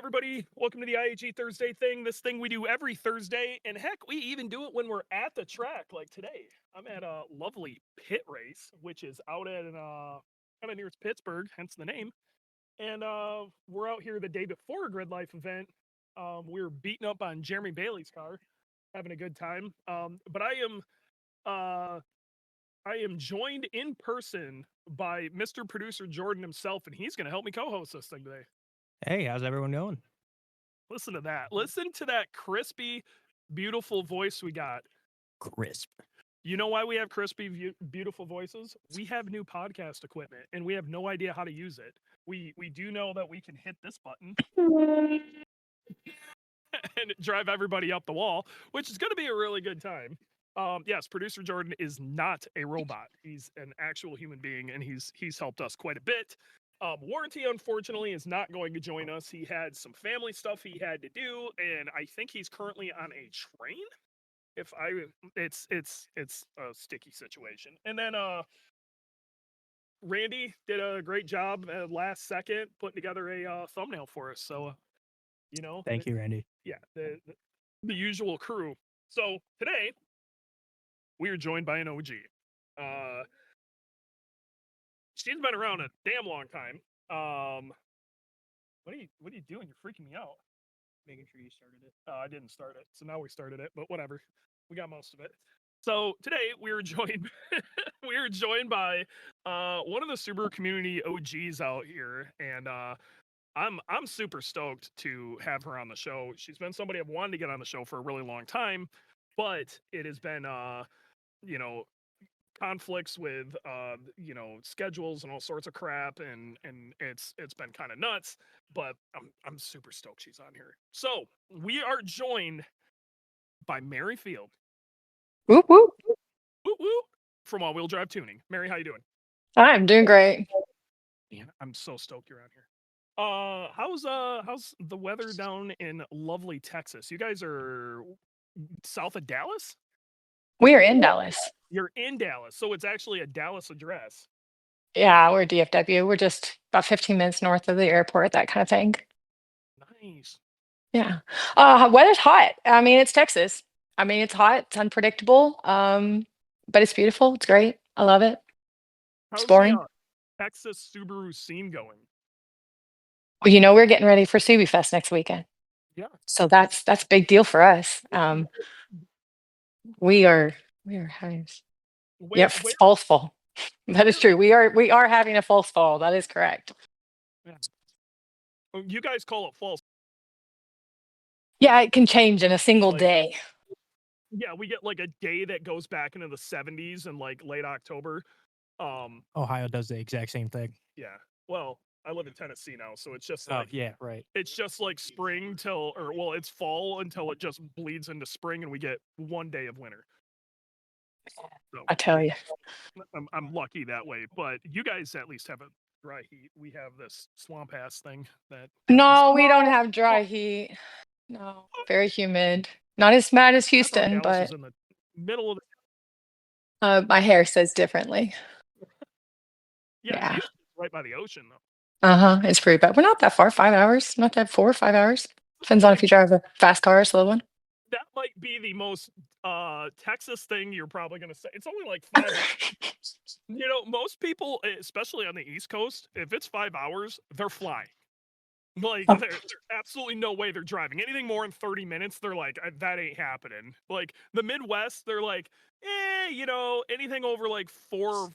everybody? Welcome to the IAG Thursday thing. This thing we do every Thursday, and heck, we even do it when we're at the track. Like today, I'm at a lovely pit race, which is out at kind of near Pittsburgh, hence the name. And we're out here the day before a Grid Life event. We were beating up on Jeremy Bailey's car, having a good time. But uh, I am joined in person by Mr. Producer Jordan himself, and he's going to help me co-host this thing today. Hey, how's everyone going? Listen to that. Listen to that crispy, beautiful voice we got. Crisp. You know why we have crispy, beautiful voices? We have new podcast equipment, and we have no idea how to use it. We do know that we can hit this button and drive everybody up the wall, which is going to be a really good time. Yes, Producer Jordan is not a robot. He's an actual human being, and he's helped us quite a bit. Warranty, unfortunately, is not going to join us. He had some family stuff he had to do, and I think he's currently on a train. It's a sticky situation. And then Randy did a great job at last second putting together a thumbnail for us. So, Thank you, Randy. Yeah, the usual crew. So today we are joined by an OG. She's been around a damn long time. What are you doing? You're freaking me out. Making sure you started it. I didn't start it, so now we started it. But whatever, we got most of it. So today we were joined by one of the Subaru community OGs out here, and I'm super stoked to have her on the show. She's been somebody I've wanted to get on the show for a really long time, but it has been conflicts with schedules and all sorts of crap, and it's been kind of nuts, but I'm super stoked she's on here. So we are joined by Mary Field. Whoop whoop. Whoop whoop, from All Wheel Drive Tuning. Mary, how you doing? I'm doing great. Man, I'm so stoked you're on here. How's the weather down in lovely Texas? You guys are south of Dallas? We are in Dallas. You're in Dallas, so it's actually a Dallas address. Yeah, we're DFW. We're just about 15 minutes north of the airport, that kind of thing. Nice. Yeah. Weather's hot. I mean, it's Texas. I mean, it's hot. It's unpredictable. But it's beautiful. It's great. I love it. How's Exploring. the Texas Subaru scene going? Well, we're getting ready for Subi Fest next weekend. Yeah. So that's a big deal for us. We are having false fall. That is true. We are having a false fall. That is correct. Yeah. You guys call it false. Yeah, it can change in a single day. Yeah, we get like a day that goes back into the 70s and like late October. Ohio does the exact same thing. Yeah. Well, I live in Tennessee now, so it's just yeah, right. It's just like spring it's fall until it just bleeds into spring, and we get one day of winter. So, I tell you, I'm lucky that way. But you guys at least have a dry heat. We have this swamp ass thing that. No, we don't have dry heat. No, very humid. Not as bad as Houston, Dallas but is in the middle of my hair says differently. Yeah. Right by the ocean, though. It's pretty bad. We're not that far. 5 hours. Not that 4 or 5 hours. Depends on if you drive a fast car or a slow one. That might be the most Texas thing you're probably going to say. It's only like 5 hours. Most people, especially on the East Coast, if it's 5 hours, they're flying. Like, there's absolutely no way they're driving. Anything more than 30 minutes, they're like, that ain't happening. Like, the Midwest, they're like, anything over like 4,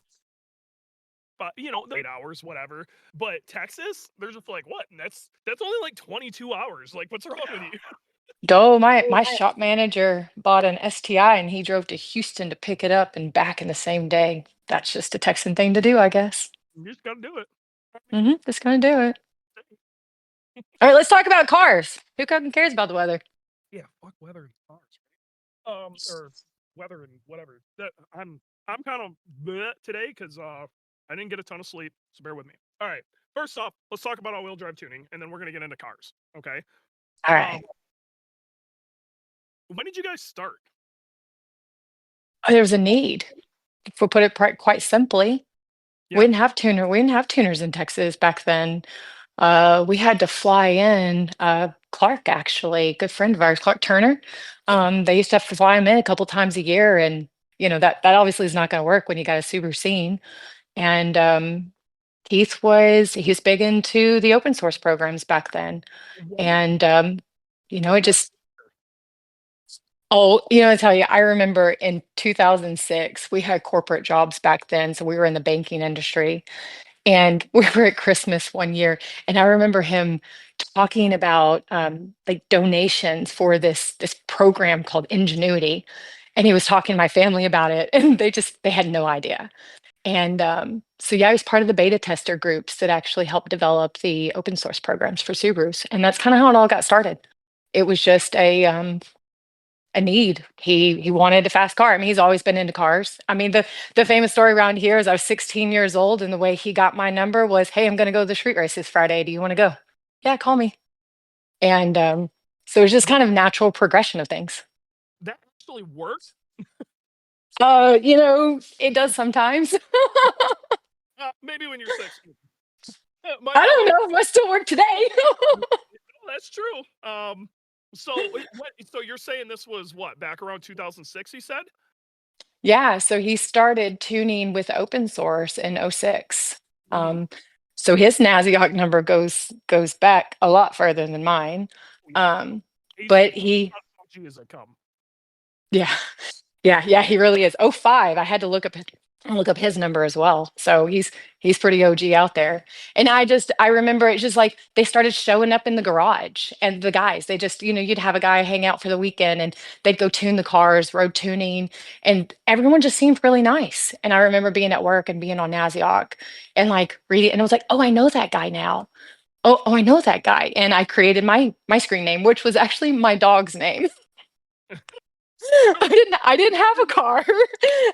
5, 8 hours, whatever. But Texas, they're just like, what? And that's only like 22 hours. Like, what's wrong with you? My shop manager bought an STI and he drove to Houston to pick it up and back in the same day. That's just a Texan thing to do, I guess. You just gotta do it. Just gonna do it. All right, let's talk about cars. Who cares about the weather? Yeah, fuck weather and cars. Or weather and whatever. I'm kind of bleh today because I didn't get a ton of sleep, so bear with me. All right, first off, let's talk about all-wheel drive tuning, and then we're gonna get into cars. Okay. All right. When did you guys start? There was a need. If we put it quite simply, we didn't have tuners in Texas back then. We had to fly in, Clark, actually, good friend of ours, Clark Turner. They used to have to fly him in a couple times a year, and that obviously is not going to work when you got a Subaru scene. And he was big into the open source programs back then, What? and it What? just I tell you, I remember in 2006 we had corporate jobs back then, so we were in the banking industry, and we were at Christmas one year, and I remember him talking about, like, donations for this program called Ingenuity, and he was talking to my family about it, and they had no idea. And, so, yeah, I was part of the beta tester groups that actually helped develop the open source programs for Subarus, and that's kinda how it all got started. It was just a need. He wanted a fast car. I mean, he's always been into cars. I mean, the famous story around here is I was 16 years old, and the way he got my number was, "Hey, I'm gonna go to the street races Friday. Do you want to go?" "Yeah, call me." And so it's just That kind of natural progression of things. that actually works? It does sometimes. Maybe when you're 16. My I don't daughter. know. It must still work today. No, that's true. So you're saying this was what, back around 2006, he said? Yeah, so he started tuning with open source in '06. Mhm. Um, so his NASIOC number goes back a lot further than mine. Oh, yeah. Um, He's but about he as OG as I come. Yeah. Yeah, yeah, he really is. '05, I had to look up his number as well. So he's pretty OG out there. And I remember it's just like they started showing up in the garage, and the guys, they just, you'd have a guy hang out for the weekend, and they'd go tune the cars, road tuning, and everyone just seemed really nice. And I remember being at work and being on NASIOC and like reading, and I was like, "Oh, I know that guy now. Oh, I know that guy." And I created my screen name, which was actually my dog's name. Really? I didn't have a car.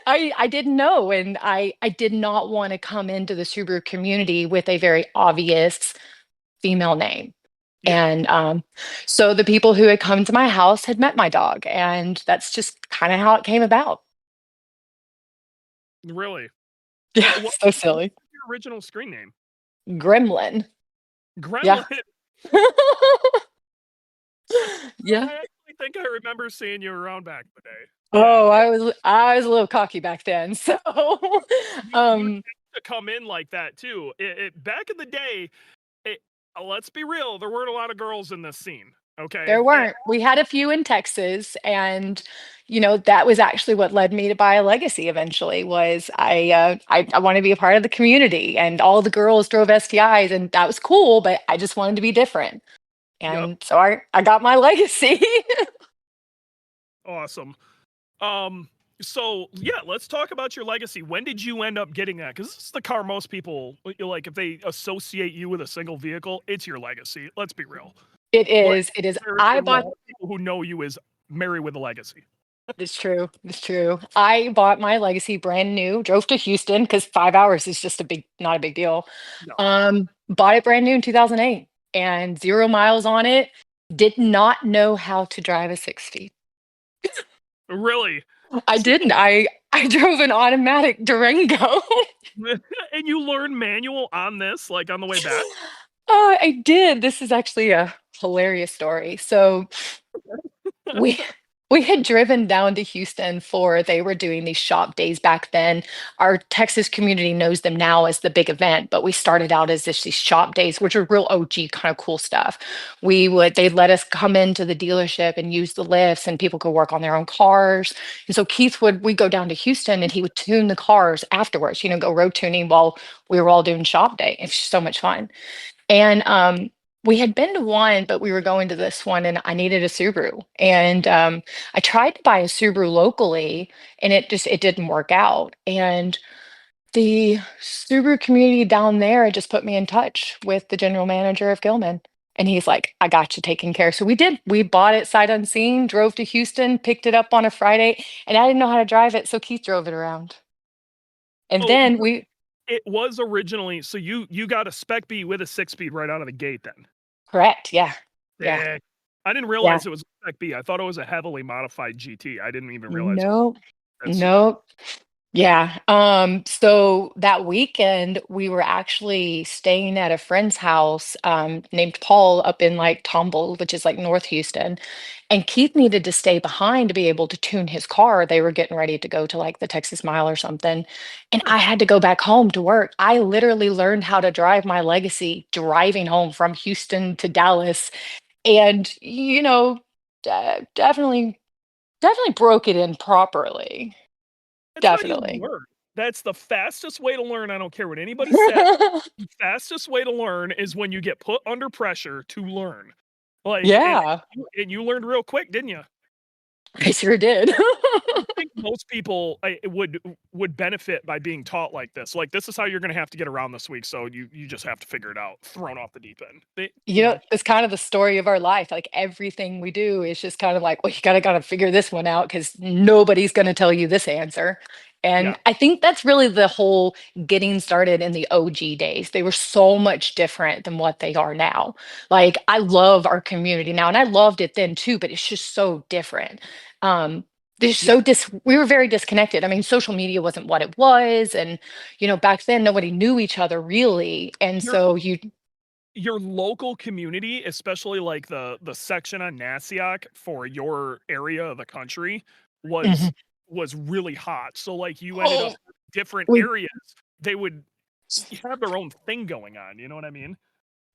I didn't know, and I did not wanna come into the Subaru community with a very obvious female name. Yeah. And, so the people who had come to my house had met my dog, and that's just kinda how it came about. Really? Yeah, so What silly. was your original screen name? Gremlin. Yeah. Gremlin. Yeah. I actually think I remember seeing you around back in the day. Yeah. Oh, I was a little cocky back then, so, You um tend to come in like that too. Back in the day, it let's be real, there weren't a lot of girls in this scene, okay? There weren't. We had a few in Texas, and, that was actually what led me to buy a Legacy eventually. Was I wanted to be a part of the community, and all the girls drove STIs, and that was cool, but I just wanted to be different. Yep. And so I got my Legacy. Awesome. So yeah, let's talk about your legacy. When did you end up getting that? Because this is the car most people like. If they associate you with a single vehicle, it's your legacy. Let's be real. It Like, is, it is. I a bought lot of people who know you as Mary with a legacy. It's true, it's true. I bought my Legacy brand new, drove to Houston because 5 hours is just not a big deal. No, Bought it brand new in 2008 and 0 miles on it. Did not know how to drive a 6 speed. really. I So, didn't. I drove an automatic Durango. and you learn manual on this, like on the way back. I did. This is actually a hilarious story. So we we had driven down to Houston for they were doing these shop days back then. Our Texas community knows them now as the big event, but we started out as these shop days, which are real OG kind of cool stuff. They'd let us come into the dealership and use the lifts, and people could work on their own cars. And so we go down to Houston, and he would tune the cars afterwards, go road tuning while we were all doing shop day. It's so much fun. And we had been to one, but we were going to this one, and I needed a Subaru. And I tried to buy a Subaru locally, and it didn't work out. And the Subaru community down there just put me in touch with the general manager of Gilman. And he's like, "I got you taken care of." So we did. We bought it sight unseen, drove to Houston, picked it up on a Friday, and I didn't know how to drive it, so Keith drove it around. And Oh, then we it was originally. So you got a Spec B with a 6 speed right out of the gate then. Correct. Yeah. Yeah. Dang. I didn't Yeah. realize it was a Spec B. I thought it was a heavily modified GT. I didn't even realize it was. Nope. That's super. Nope. Yeah. So that weekend we were actually staying at a friend's house, named Paul up in like Tomball, which is like North Houston. And Keith needed to stay behind to be able to tune his car. They were getting ready to go to like the Texas Mile or something. And I had to go back home to work. I literally learned how to drive my Legacy driving home from Houston to Dallas. And, definitely broke it in properly. That's how you Definitely. learn. That's the fastest way to learn, I don't care what anybody says, the fastest way to learn is when you get put under pressure to learn. Like, Yeah, and you learned real quick, didn't you? I sure did. I think most people, would benefit by being taught like this. Like, this is how you're gonna have to get around this week, so you just have to figure it out, thrown off the deep end. It's kind of the story of our life. Like everything we do is just kind of like, well, you gotta figure this one out because nobody's gonna tell you this answer. Yeah, And I think that's really the whole getting started in the OG days. They were so much different than what they are now. Like I love our community now, and I loved it then too, but it's just so different. Um, yeah. we were very disconnected. I mean, social media wasn't what it was, and back then nobody knew each other really. And Your so you your local community, especially, like, the section on Nasiak for your area of the country was Mhm. was really hot. So, like, you ended up Oh, with different we areas, they would have their own thing going on, you know what I mean?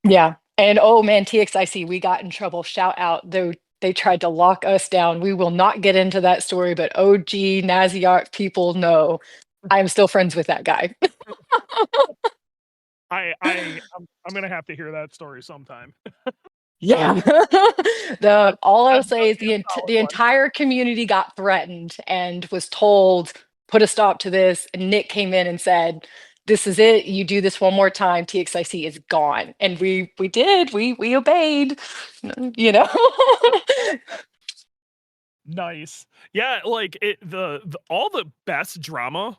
Yeah, and oh man, TXIC, we got in trouble. Shout out, they tried to lock us down. We will not get into that story, but OG Naziarch people know I am still friends with that guy. I'm gonna have to hear that story sometime. Yeah. That's All I'll that's say gonna is be a solid the one. entire community got threatened and was told, put a stop to this. And Nick came in and said, this is it. You do this one more time, TXIC is gone. And we did. We obeyed. You know. Nice. Yeah, like, the all the best drama,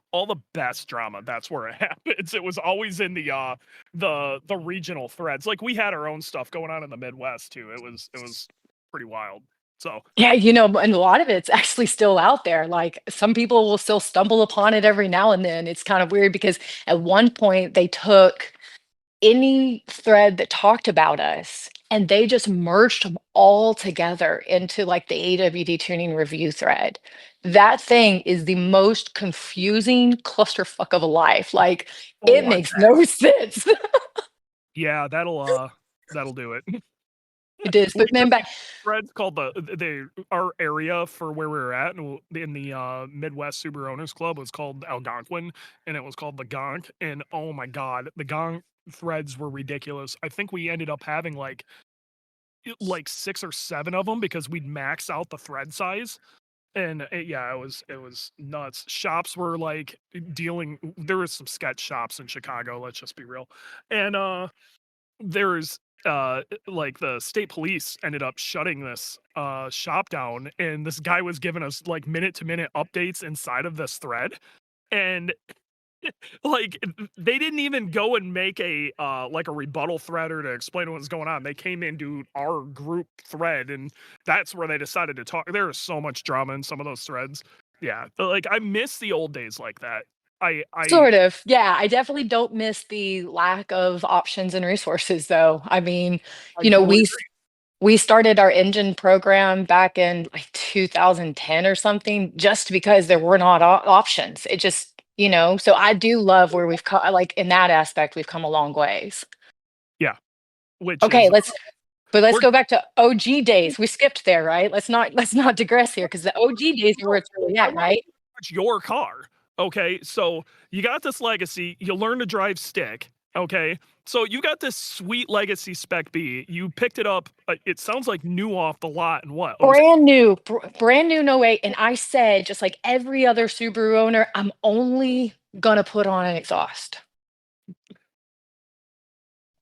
that's where it happens. It was always in the regional threads. Like, we had our own stuff going on in the Midwest too. It was pretty wild. So, Yeah, and a lot of it's actually still out there. Like some people will still stumble upon it every now and then. It's kind of weird because at one point they took any thread that talked about us and they just merged them all together into like the AWD tuning review thread. That thing is the most confusing clusterfuck of a life. Like it oh, I makes no sense. yeah, that'll do it. It is. We But man, have back these threads called our area for where we were at and in the, Midwest Subaru Owners Club was called Algonquin, and it was called the Gonk, and oh my god, the Gonk threads were ridiculous. I think we ended up having, like 6 or 7 of them because we'd max out the thread size, and, yeah, it was nuts. Shops were, like, dealing there was some sketch shops in Chicago, let's just be real, and, there's like the state police ended up shutting this shop down and this guy was giving us like minute to minute updates inside of this thread and like they didn't even go and make a like a rebuttal thread or to explain what's going on. They came into our group thread and that's where they decided to talk. There is so much drama in some of those threads. Yeah, but, like I miss the old days like that. I Sort of. Yeah, I definitely don't miss the lack of options and resources though. I mean, I you know, totally we agree. we started our engine program back in like 2010 or something just because there were not options. It just, so I do love where we've come like in that aspect we've come a long ways. Yeah, which Okay, is let's we're go back to OG days. We skipped there, right? Let's not digress here because the OG days are where it's really I at, wanna right? touch your car, okay? So, you got this Legacy, you learn to drive stick, okay? So, you got this sweet Legacy Spec B, you picked it up, it sounds like new off the lot in what, oh Brand new no 08, and I said, just like every other Subaru owner, I'm only gonna put on an exhaust.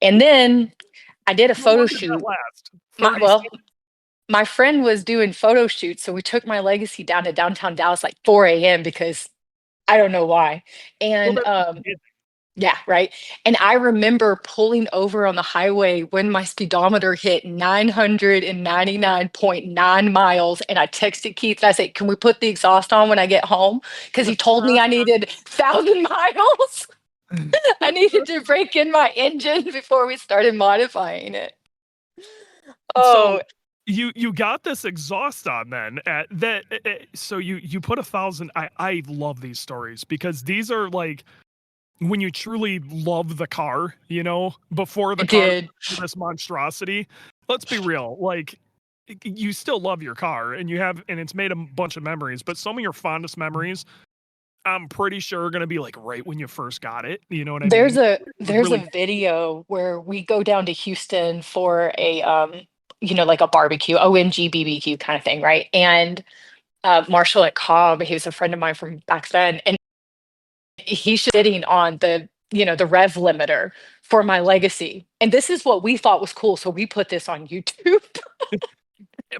And then I did a how long photo did that shoot. last? My 30 well, seconds? my friend was doing photo shoots, so we took my Legacy down to downtown Dallas like 4 a.m. because I don't know why. Well, And that's what you did. Yeah, right. And I remember pulling over on the highway when my speedometer hit 999.9 miles. And I texted Keith and I said, "Can we put the exhaust on when I get home?" Because he told me I needed 1,000 miles. I needed to break in my engine before we started modifying it. So Oh, you got this exhaust on then at that so you put 1,000. I love these stories because these are like when you truly love the car, you know, before I the car did. this monstrosity. Let's be real, like you still love your car and you have and it's made a bunch of memories, but some of your fondest memories I'm pretty sure are gonna be like right when you first got it. You know what I There's mean? a It was there's a really video where we go down to Houston for a like a barbecue, OMG BBQ kind of thing, right? And Marshall at Cobb, he was a friend of mine from back then, and he's sitting on the rev limiter for my Legacy. And this is what we thought was cool, so we put this on YouTube.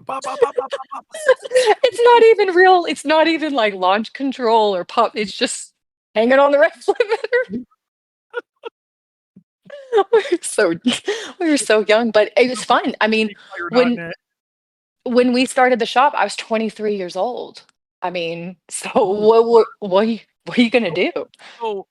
pop, pop, pop, pop, pop, pop. It's not even real. It's not even like launch control or pop. It's just hanging on the rev limiter. We're so we were so young, but it was fun. I mean, when Fire.net. when we started the shop, I was 23 years old. I mean, so Oh, what are you gonna do? so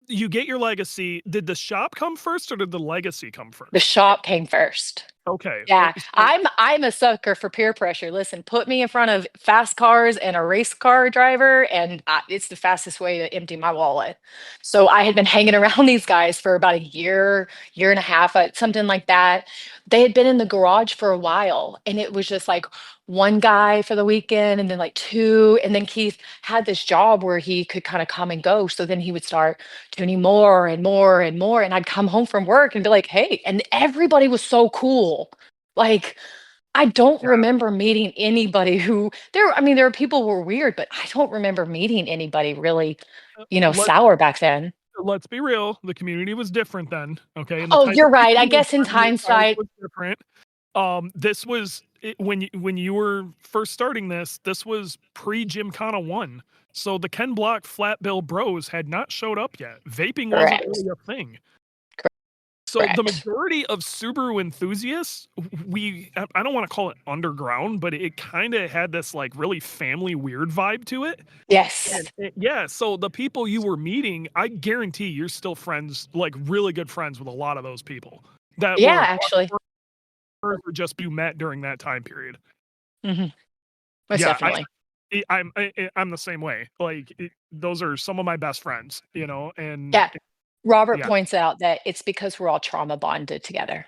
you get your Legacy. Did the shop come first or did the Legacy come The first? shop came first. Okay. Yeah, So I'm a sucker for peer pressure. Listen, put me in front of fast cars and a race car driver, and it's the fastest way to empty my wallet. So I had been hanging around these guys for about a year, year and a half, something like that. They had been in the garage for a while, and it was just like one guy for the weekend, and then like two, and then Keith had this job where he could kind of come and go. So then he would start tuning more and more and more, and I'd come home from work and be like, "Hey," and everybody was so cool. Like, I don't yeah. remember meeting anybody who I mean, there were people who were weird, but I don't remember meeting anybody really, Let's sour back then. let's be real. The community was different then. Okay, and the Oh, type you're of right. people I who were guess in buying your tires hindsight, was different. This was when you were first starting this. This was pre Gymkhana 1. So the Ken Block Flat Bill Bros had not showed up yet. Vaping wasn't correct. really a thing. So the Correct. majority of Subaru enthusiasts, I don't want to call it underground, but it kind of had this like really family weird vibe to it. Yes. And yeah, so the people you were meeting, I guarantee you're still friends, like really good friends with a lot of those people that Yeah, were actually. or just you met during that time period. Mhm. Most Yeah, definitely. I'm the same way. Like those are some of my best friends, you know, and Yeah. Robert yeah, points out that it's because we're all trauma bonded together.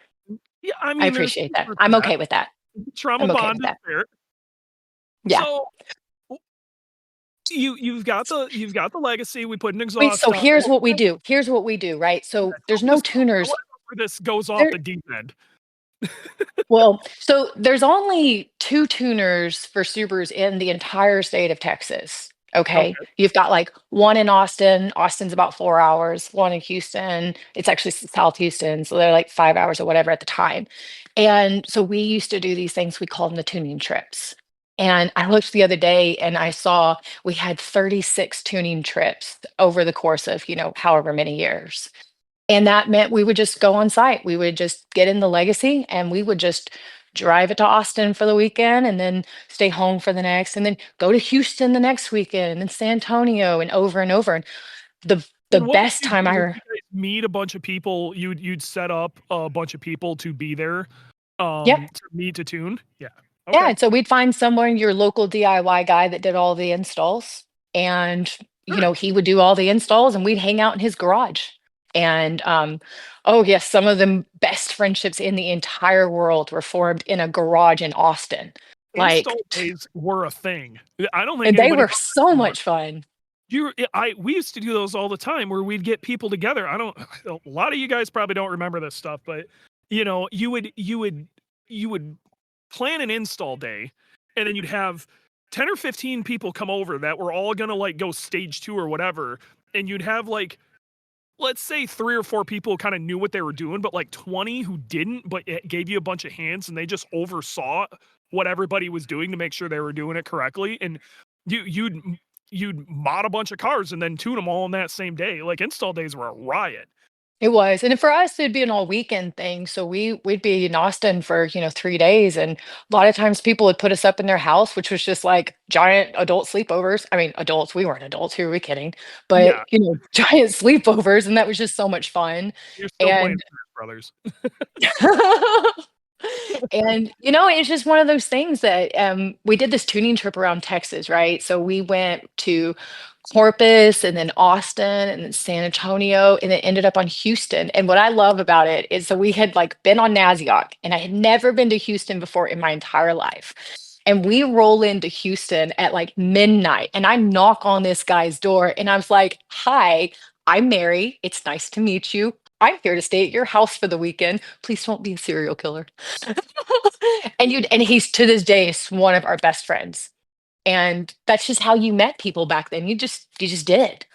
yeah. I I mean, there's appreciate some that. truth to I'm that. okay with that. Trauma I'm okay bond with is that. fair. Yeah. So you've got the Legacy. We put an Wait, so exhaust on here's it. what we do. Here's what we do, right? So there's no I tuners. want to know where this goes off There the deep end. Well, so there's only 2 tuners for Subarus in the entire state of Texas, okay? Okay. You've got, like, one in Austin. Austin's about 4 hours, one in Houston. It's actually South Houston, so they're, like, 5 hours or whatever at the time. And so we used to do these things, we called them the tuning trips. And I looked the other day and I saw we had 36 tuning trips over the course of, however many years. And that meant we would just go on site. We would just get in the Legacy and we would just drive it to Austin for the weekend and then stay home for the next and then go to Houston the next weekend and then San Antonio and over and over. And the And what would best you time do? I Would re- you guys meet a bunch of people? You'd set up a bunch of people to be there, Yep. to meet to tune? Yeah. Yeah, Okay. and so we'd find someone, your local DIY guy that did all the installs, and, Sure. he would do all the installs, and we'd hang out in his garage. And, oh, yes, some of the best friendships in the entire world were formed in a garage in Austin. Like, Install days were a thing. I don't think and they anybody were does that so anymore. much fun. We used to do those all the time where we'd get people together. I don't a lot of you guys probably don't remember this stuff, but you know, you would plan an install day and then you'd have 10 or 15 people come over that were all gonna like go stage 2 or whatever. And you'd have like let's say 3 or 4 people kind of knew what they were doing, but like 20 who didn't, but it gave you a bunch of hands and they just oversaw what everybody was doing to make sure they were doing it correctly. And you'd you'd mod a bunch of cars and then tune them all on that same day. Like install days were a riot. It was, and for us, it'd be an all weekend thing. So we'd be in Austin for 3 days, and a lot of times people would put us up in their house, which was just like giant adult sleepovers. I mean, adults, we weren't adults. Who are we kidding? But Yeah, giant sleepovers, and that was just so much fun. you're still playing And Smash Brothers. and it's just one of those things that we did this tuning trip around Texas, right? So we went to Corpus and then Austin and then San Antonio and then ended up on Houston. And what I love about it is so we had like been on Naziok and I had never been to Houston before in my entire life. And we roll into Houston at like midnight and I knock on this guy's door and I was like, "Hi, I'm Mary. It's nice to meet you. I'm here to stay at your house for the weekend. Please don't be a serial killer." And he's to this day is one of our best friends. And that's just how you met people back then. You just did.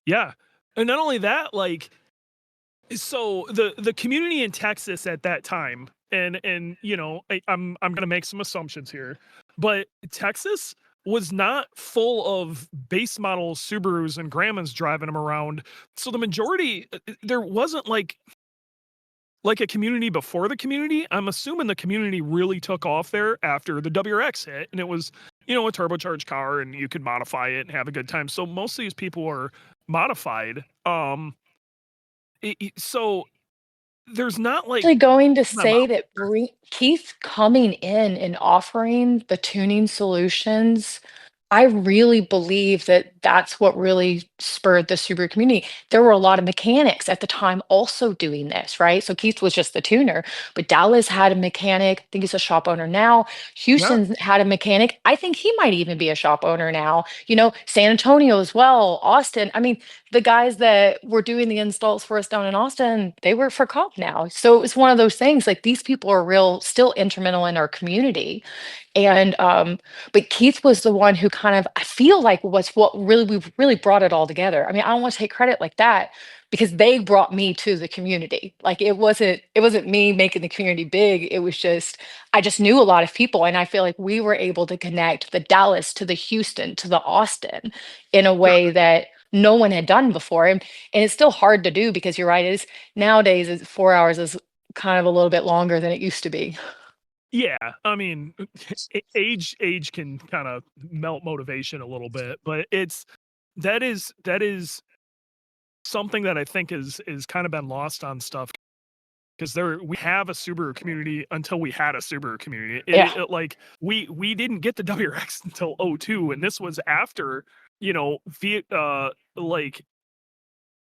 Yeah. And not only that, like, so the community in Texas at that time, and I'm gonna make some assumptions here, but Texas was not full of base model Subarus and Grandmas driving them around. So the majority, there wasn't like a community before the community. I'm assuming the community really took off there after the WRX hit, and it was a turbocharged car, and you could modify it and have a good time. So most of these people are modified. So there's not like Actually going to them say out that there. Keith coming in and offering the tuning solutions, I really believe that that's what really spurred the Subaru community. There were a lot of mechanics at the time also doing this, right? So Keith was just the tuner, but Dallas had a mechanic. I think he's a shop owner now. Yeah, Houston had a mechanic. I think he might even be a shop owner now. San Antonio as well, Austin. I mean, the guys that were doing the installs for us down in Austin, they work for Comp now. So it was one of those things like these people are real, still instrumental in our community. And but Keith was the one who kind of I feel like was what really we've really brought it all together. I mean, I don't want to take credit like that because they brought me to the community. Like it wasn't me making the community big. It was just I just knew a lot of people and I feel like we were able to connect the Dallas to the Houston to the Austin in a sure. way that no one had done before. And it's still hard to do because you're right, it is nowadays it's 4 hours is kind of a little bit longer than it used to be. Yeah, I mean, age can kind of melt motivation a little bit, but that is something that I think is kind of been lost on stuff because we have a Subaru community until we had a Subaru community. Yeah. Like we didn't get the WRX until '02, and this was after like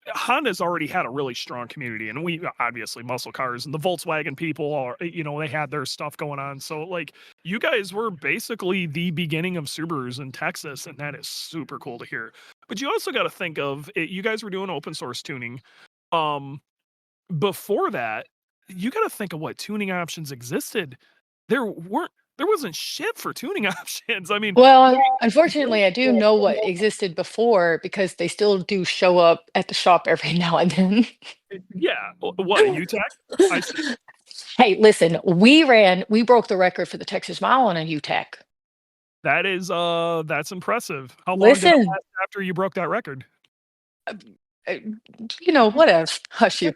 Honda's already had a really strong community, and we obviously muscle cars and the Volkswagen people are, they had their stuff going on. So like you guys were basically the beginning of Subarus in Texas, and that is super cool to hear. But you also got to think of it, you guys were doing open source tuning. Um, Before that, you got to think of what tuning options existed. There wasn't shit for tuning options. I mean, Well, unfortunately, I do know what existed before because they still do show up at the shop every now and then. yeah, what a UTEC? I see. Hey, listen, we broke the record for the Texas Mile on a UTEC. That's impressive. How long did it Listen, last after you broke that record? uh, whatever. Hush you.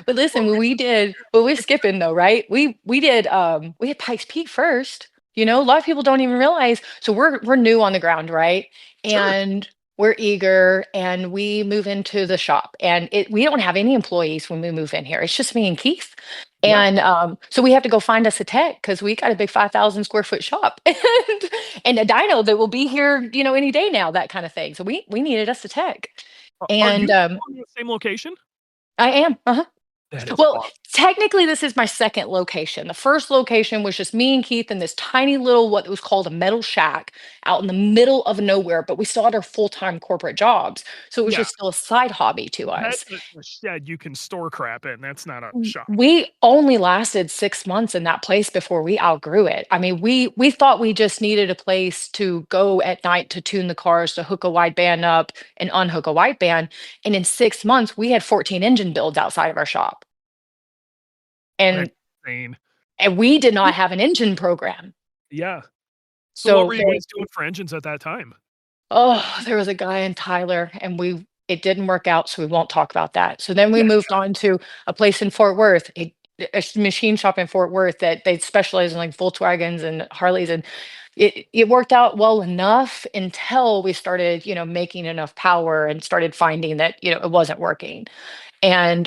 But listen, we're skipping though, right? We had Pikes Peak first. A lot of people don't even realize. So we're new on the ground, right? Sure. And we're eager and we move into the shop and we don't have any employees when we move in here. It's just me and Keith. Yeah. And so we have to go find us a tech because we got a big 5,000 square foot shop and a dyno that will be here, any day now, that kind of thing. So we needed us a tech. Are you And on the same location? I am. Uh-huh. That is Well, awesome. technically, this is my second location. The first location was just me and Keith in this tiny little, what was called a metal shack out in the middle of nowhere, but we still had our full-time corporate jobs. So it was Yeah, just still a side hobby to us. that's a shed you can store crap in. That's not a shop. We only lasted 6 months in that place before we outgrew it. I mean, we thought we just needed a place to go at night to tune the cars, to hook a wideband up and unhook a wideband. And in 6 months, we had 14 engine builds outside of our shop. That's And insane. we did not have an engine program. Yeah. So what So were you guys doing for engines at that time? there was a guy in Tyler, and it didn't work out, so we won't talk about that. So then we Yeah, moved on to a place in Fort Worth, a machine shop in Fort Worth that they specialize in like Volkswagens and Harleys, and it worked out well enough until we started, making enough power and started finding that, it wasn't working. And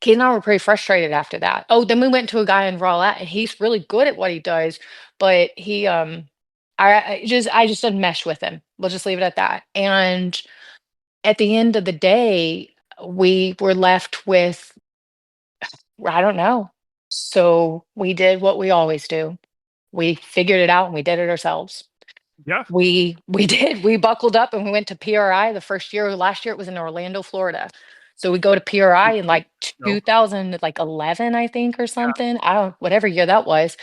Keith and I were pretty frustrated after that. Oh, then we went to a guy in Rowlett, and he's really good at what he does, but I just didn't mesh with him. We'll just leave it at that. And at the end of the day, we were left with, I don't know. So we did what we always do. We figured it out and we did it ourselves. yeah. We did. We buckled up and we went to PRI the first year. Last year it was in Orlando, Florida. So we go to PRI in like No. 2011, I think, or something. I don't, whatever year that was.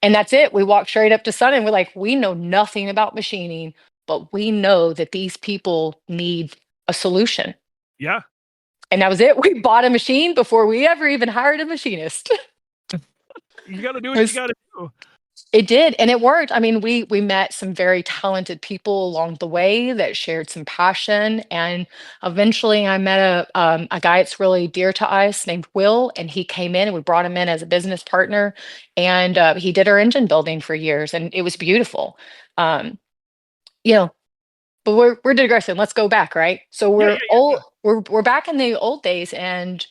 And that's it. We walked straight up to Sun and we're like, we know nothing about machining, but we know that these people need a solution. Yeah. And that was it. We bought a machine before we ever even hired a machinist. You gotta do what you gotta do. It did, and it worked. I mean, we met some very talented people along the way that shared some passion, and eventually I met a guy that's really dear to us named Will, and he came in and we brought him in as a business partner, and he did our engine building for years, and it was beautiful. Um, you know, but we're digressing. Let's go back, right? So Yeah, yeah, we're yeah, yeah. old. We're back in the old days, and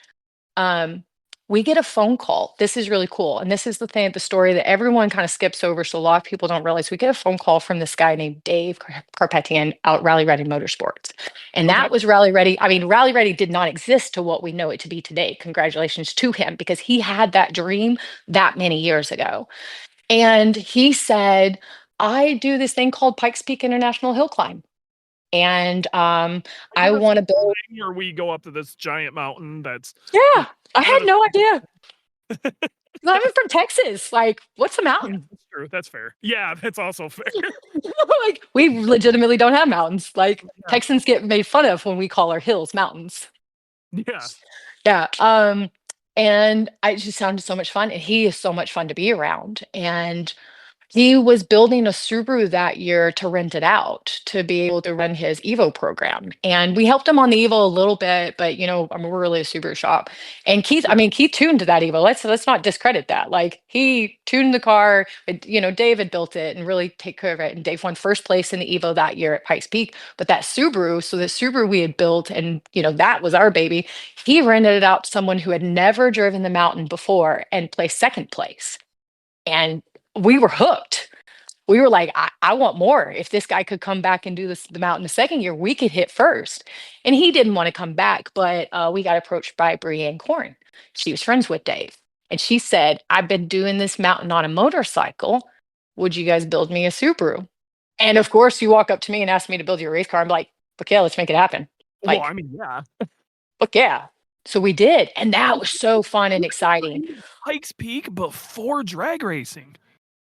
um, we get a phone call. This is really cool. And this is the thing, the story that everyone kind of skips over. So a lot of people don't realize we get a phone call from this guy named Dave Carpetian out at Rally Ready Motorsports. And Okay. that was Rally Ready. I mean, Rally Ready did not exist to what we know it to be today. Congratulations to him because he had that dream that many years ago. And he said, I do this thing called Pikes Peak International Hill Climb. And Like, I is this want to build. thing or we go up to this giant mountain that's Yeah, I had not a no idea. I'm from Texas. Like, what's a mountain? That's true. That's fair. Yeah, that's also fair. Like, we legitimately don't have mountains. Like, Yeah. Texans get made fun of when we call our hills mountains. Yeah. Yeah. And it just sounded so much fun. And he is so much fun to be around. And he was building a Subaru that year to rent it out to be able to run his Evo program. And we helped him on the Evo a little bit, but I mean, we're really a Subaru shop. And Keith, I Yeah. mean, Keith tuned to that Evo. Let's not discredit that. Like he tuned the car, but David built it and really take care of it. And Dave won first place in the Evo that year at Pikes Peak. But that Subaru, so the Subaru we had built, and that was our baby. He rented it out to someone who had never driven the mountain before and placed second place. And we were hooked. We were like, I want more. If this guy could come back and do the mountain the second year, we could hit first. And he didn't want to come back, but we got approached by Brienne Corn. She was friends with Dave. And she said, I've been doing this mountain on a motorcycle. Would you guys build me a Subaru? And of course, you walk up to me and ask me to build you a race car. I'm like, okay, let's make it happen. Well, Like, I mean, yeah. look, yeah. So we did. And that was so fun and exciting. Pikes Peak before drag racing.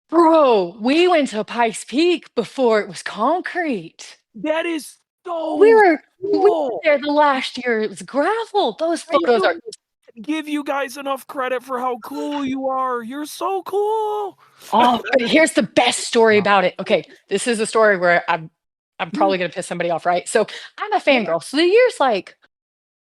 Bro, we went to Pikes Peak before it was concrete. That is so We were cool. there the last year. It was gravel. Those I photos are. don't give you guys enough credit for how cool you are. You're so cool. Oh, but here's the best story about it. Okay, this is a story where I'm probably gonna piss somebody off, right? So I'm a fangirl. So the year's like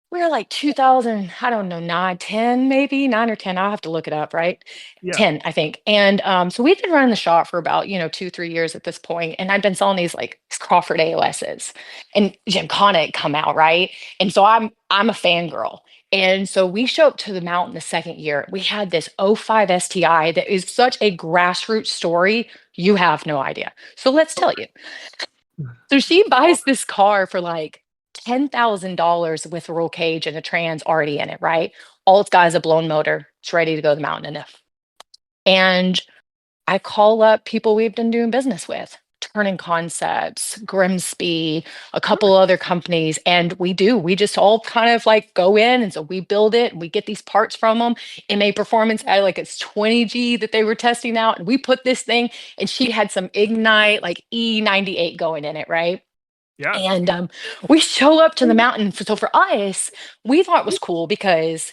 we were like 2000, I don't know, 9, 10, maybe 9 or 10. I'll have to look it up, right? Yeah. 10, I think. And so we've been running the shop for about 2, 3 years at this point, and I've been selling these like Crawford AOSs, and Gymkhana had come out, right? And so I'm a fangirl. And so we show up to the mountain the second year. We had this '05 STI that is such a grassroots story. You have no idea. So let's tell you. So she buys this car for like $10,000 with a roll cage and a trans already in it, right? All it's got is a blown motor. It's ready to go the mountain enough. And I call up people we've been doing business with, Turning Concepts, Grimsby, a couple other companies. And we just all kind of like go in. And so we build it and we get these parts from them. MA Performance had like it's 20G that they were testing out. And we put this thing, and she had some Ignite like E98 going in it, right? Yeah. And we show up to the mountain. So for us, we thought it was cool because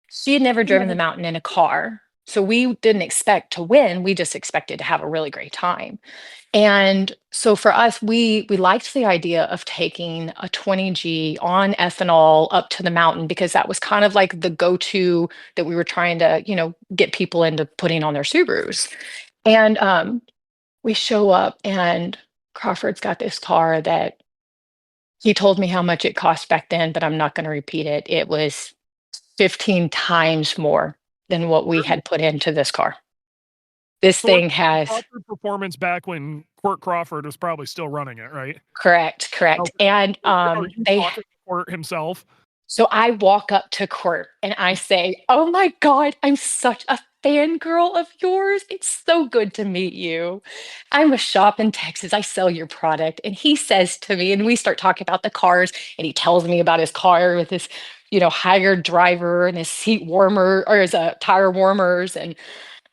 she had never driven the mountain in a car. So we didn't expect to win. We just expected to have a really great time. And so for us, we liked the idea of taking a 20G on ethanol up to the mountain because that was kind of like the go-to that we were trying to, get people into putting on their Subarus. And we show up and Crawford's got this car that he told me how much it cost back then, but I'm not going to repeat it. It was 15 times more than what we had put into this car. This So thing has Crawford performance back when Court Crawford was probably still running it, right? correct. Okay. And Are you they talking to Court himself? so I walk up to Court and I say, "Oh my God, I'm such a fangirl of yours. It's so good to meet you. I'm a shop in Texas. I sell your product." And he says to me, and we start talking about the cars, and he tells me about his car with his, hired driver and his seat warmer or his tire warmers. And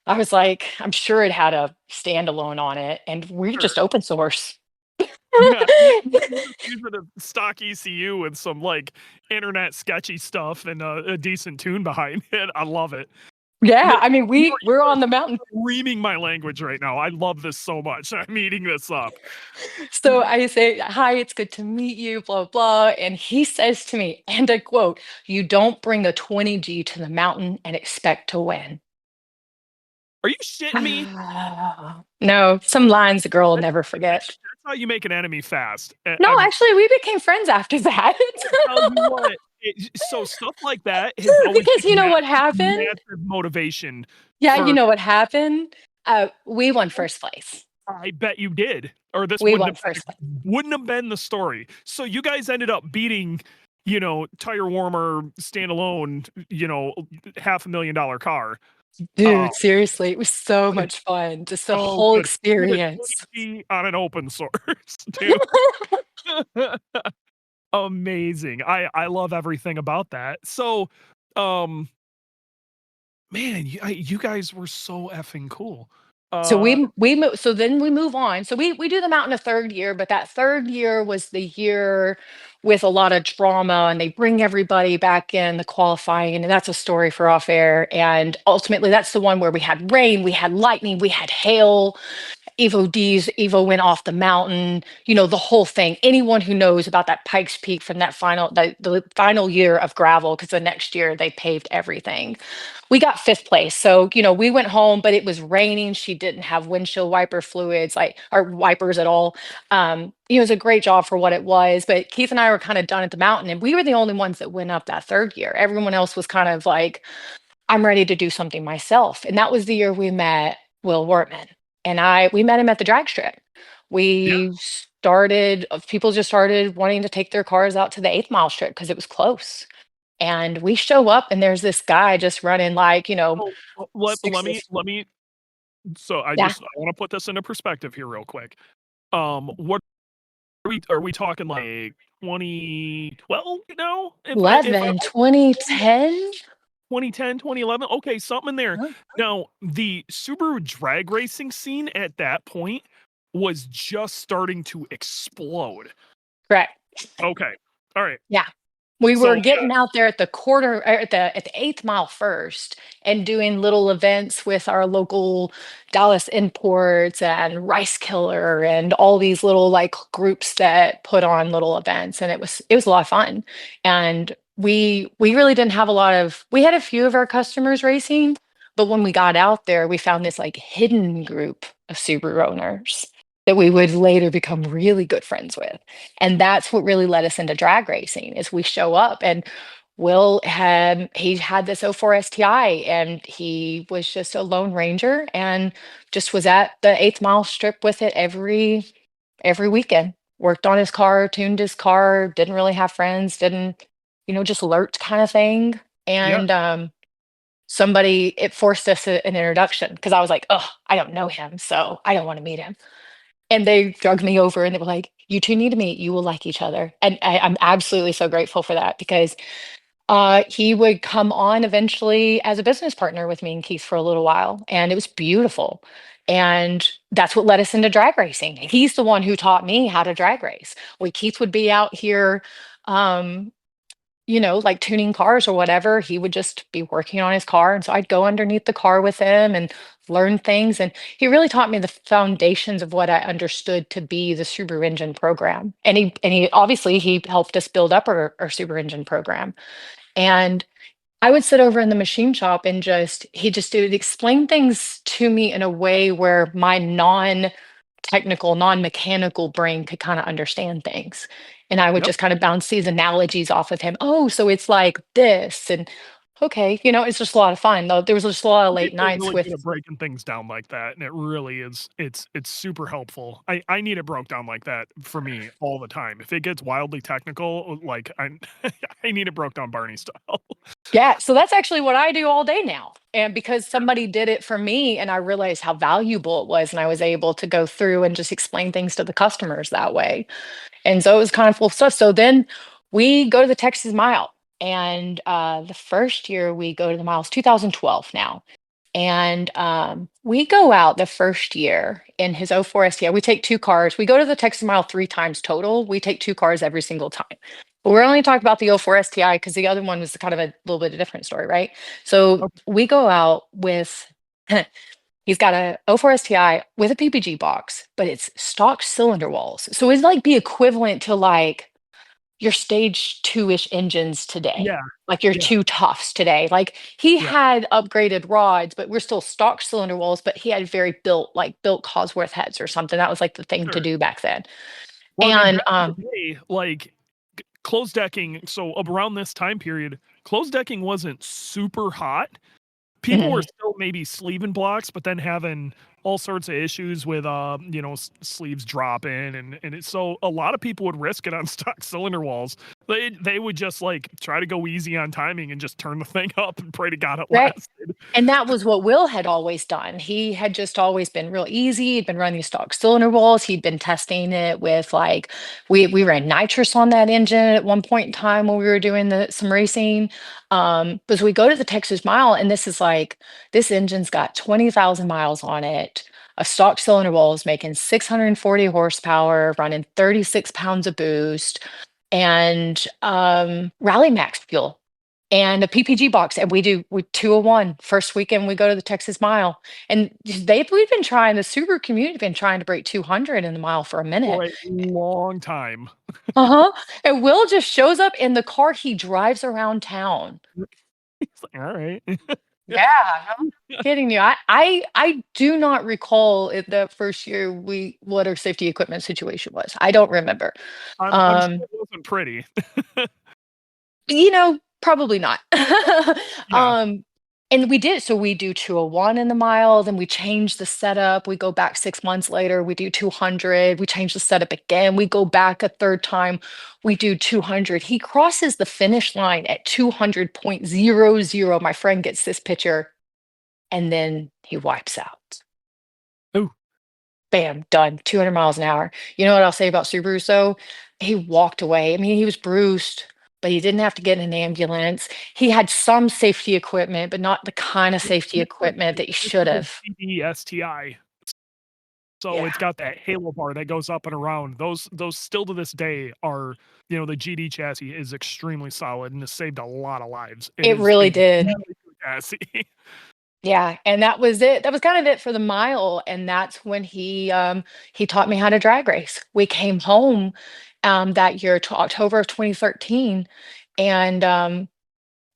I was like, I'm sure it had a standalone on it, and we're Sure. just open source. Yeah, you just use it a stock ECU with some like internet sketchy stuff and a decent tune behind it. I love it. Yeah, I mean, You we're are on the mountain. screaming my language right now. I love this so much. I'm eating this up. So I say, "Hi, it's good to meet you, blah, blah." And he says to me, and I quote, "You don't bring a 20G to the mountain and expect to win." Are you shitting me? No, some lines the girl will That's never forget. that's how you make an enemy fast. No, actually, we became friends after that. Tell you what, so stuff like that has always Because you been know what happened? massive motivation Yeah, you for know what happened? We won first place. I bet you did, or this We won first place. wouldn't have been the story. So you guys ended up beating, tire warmer standalone, $500,000 car. Dude, seriously, it was so much fun. Just the So whole good. With a experience. 20G on an open source, dude. Amazing. I love everything about that. So, um, man, you guys were so effing cool. So Uh, then we move on. So we do them out in a third year, but that third year was the year with a lot of drama, and they bring everybody back in the qualifying, and that's a story for off air. And ultimately, that's the one where we had rain, we had lightning, we had hail. Evo went off the mountain, the whole thing. Anyone who knows about that Pikes Peak from that the final year of gravel, because the next year they paved everything. We got fifth place. So, we went home, but it was raining. She didn't have windshield wiper fluids, like, or wipers at all. It was a great job for what it was. But Keith and I were kind of done at the mountain, and we were the only ones that went up that third year. Everyone else was kind of like, I'm ready to do something myself. And that was the year we met Will Wortman. And we met him at the drag strip. yeah. People just started wanting to take their cars out to the 8th Mile strip because it was close. And we show up and there's this guy just running like, So, let me sixes. so Yeah, I wanna put this into perspective here real quick. What are we talking like 2012 now? If I 11, 2010. 2010, 2011? Okay, something in there. Huh? Now, the Subaru drag racing scene at that point was just starting to explode. Correct. Okay. All right. Yeah. We So, were yeah. getting out there at the quarter at the 8th Mile first and doing little events with our local Dallas Imports and Rice Killer and all these little like groups that put on little events, and it was a lot of fun. And we really didn't have we had a few of our customers racing, but when we got out there, we found this like hidden group of Subaru owners that we would later become really good friends with. And that's what really led us into drag racing is we show up and he had this '04 STI and he was just a lone ranger and just was at the 8th Mile strip with it every weekend. Worked on his car, tuned his car, didn't really have friends, didn't, just alert kind of thing. Yeah. And it forced us an introduction because I was like, oh, I don't know him, so I don't want to meet him. And they drugged me over and they were like, "You two need to meet. You will like each other." And I'm absolutely so grateful for that because he would come on eventually as a business partner with me and Keith for a little while. And it was beautiful. And that's what led us into drag racing. He's the one who taught me how to drag race. Keith would be out here. Um, like tuning cars or whatever, he would just be working on his car. And so I'd go underneath the car with him and learn things. And he really taught me the foundations of what I understood to be the Subaru engine program. And he obviously he helped us build up our Subaru engine program. And I would sit over in the machine shop and he just would explain things to me in a way where my non-technical, non-mechanical brain could kind of understand things. And I would Yep. just kind of bounce these analogies off of him. Oh, so it's like this. And okay, it's just a lot of fun. Though there was just a lot of late People are nights really with good at breaking things down like that, and it really is it's super helpful. I need it broke down like that for me all the time. If it gets wildly technical, like, I I need it broke down Barney style. Yeah, so that's actually what I do all day now. And because somebody did it for me and I realized how valuable it was, and I was able to go through and just explain things to the customers that way. And so it was kind of full stuff. So then we go to the Texas Mile. And the first year we go to the miles, 2012 now. And we go out the first year in his '04 STI. We take two cars. We go to the Texas Mile 3 times total. We take two cars every single time. But we're only talking about the '04 STI because the other one was kind of a little bit of a different story, right? So Okay. we go out with, he's got a '04 STI with a PPG box, but it's stock cylinder walls. So it's like the equivalent to like your stage two-ish engines today, Yeah, like your yeah, two toughs today. Like he yeah, had upgraded rods, but we're still stock cylinder walls, but he had very built Cosworth heads or something. That was like the thing to sure. do back then. Well, I mean, And back in the day, like, closed decking, so around this time period, closed decking wasn't super hot. People were mhm. still maybe sleeving blocks, but then having all sorts of issues with, sleeves dropping, and it's so a lot of people would risk it on stock cylinder walls. They would just, like, try to go easy on timing and just turn the thing up and pray to God it Right. lasted. And that was what Will had always done. He had just always been real easy. He'd been running stock cylinder walls. He'd been testing it with like we ran nitrous on that engine at one point in time when we were doing some racing. But we go to the Texas Mile and this engine's got 20,000 miles on it. A stock cylinder wall is making 640 horsepower, running 36 pounds of boost, and Rally Max fuel and a PPG box, and we 201 first weekend we go to the Texas Mile, and we've been trying the Subaru community been trying to break 200 in the mile for a For minute. a long time. Uh-huh. And Will just shows up in the car he drives around town. It's like, "Alright." Yeah, I'm not kidding you. I do not recall if that first year what our safety equipment situation was. I don't remember. I'm sure Um it wasn't pretty. Probably not. Yeah. Um, and we did so we do 201 in the mile, then we change the setup, we go back 6 months later, we do 200, we change the setup again, we go back a third time, we do 200. He crosses the finish line at 200.00. My friend gets this picture, and then he wipes out. Ooh. Bam, done, 200 miles an hour. You know what I'll say about Subaru, so he walked away. I mean, he was bruised, but he didn't have to get in an ambulance. He had some safety equipment, but not the kind of safety equipment that he It's should the have. GD STI. So Yeah. it's got that halo bar that goes up and around. Those still to this day are, the GD chassis is extremely solid and has saved a lot of lives. It It is a really did. really good chassis. Yeah, and that was it. That was kind of it for the mile, and that's when he taught me how to drag race. We came home, that year to October of 2013, and,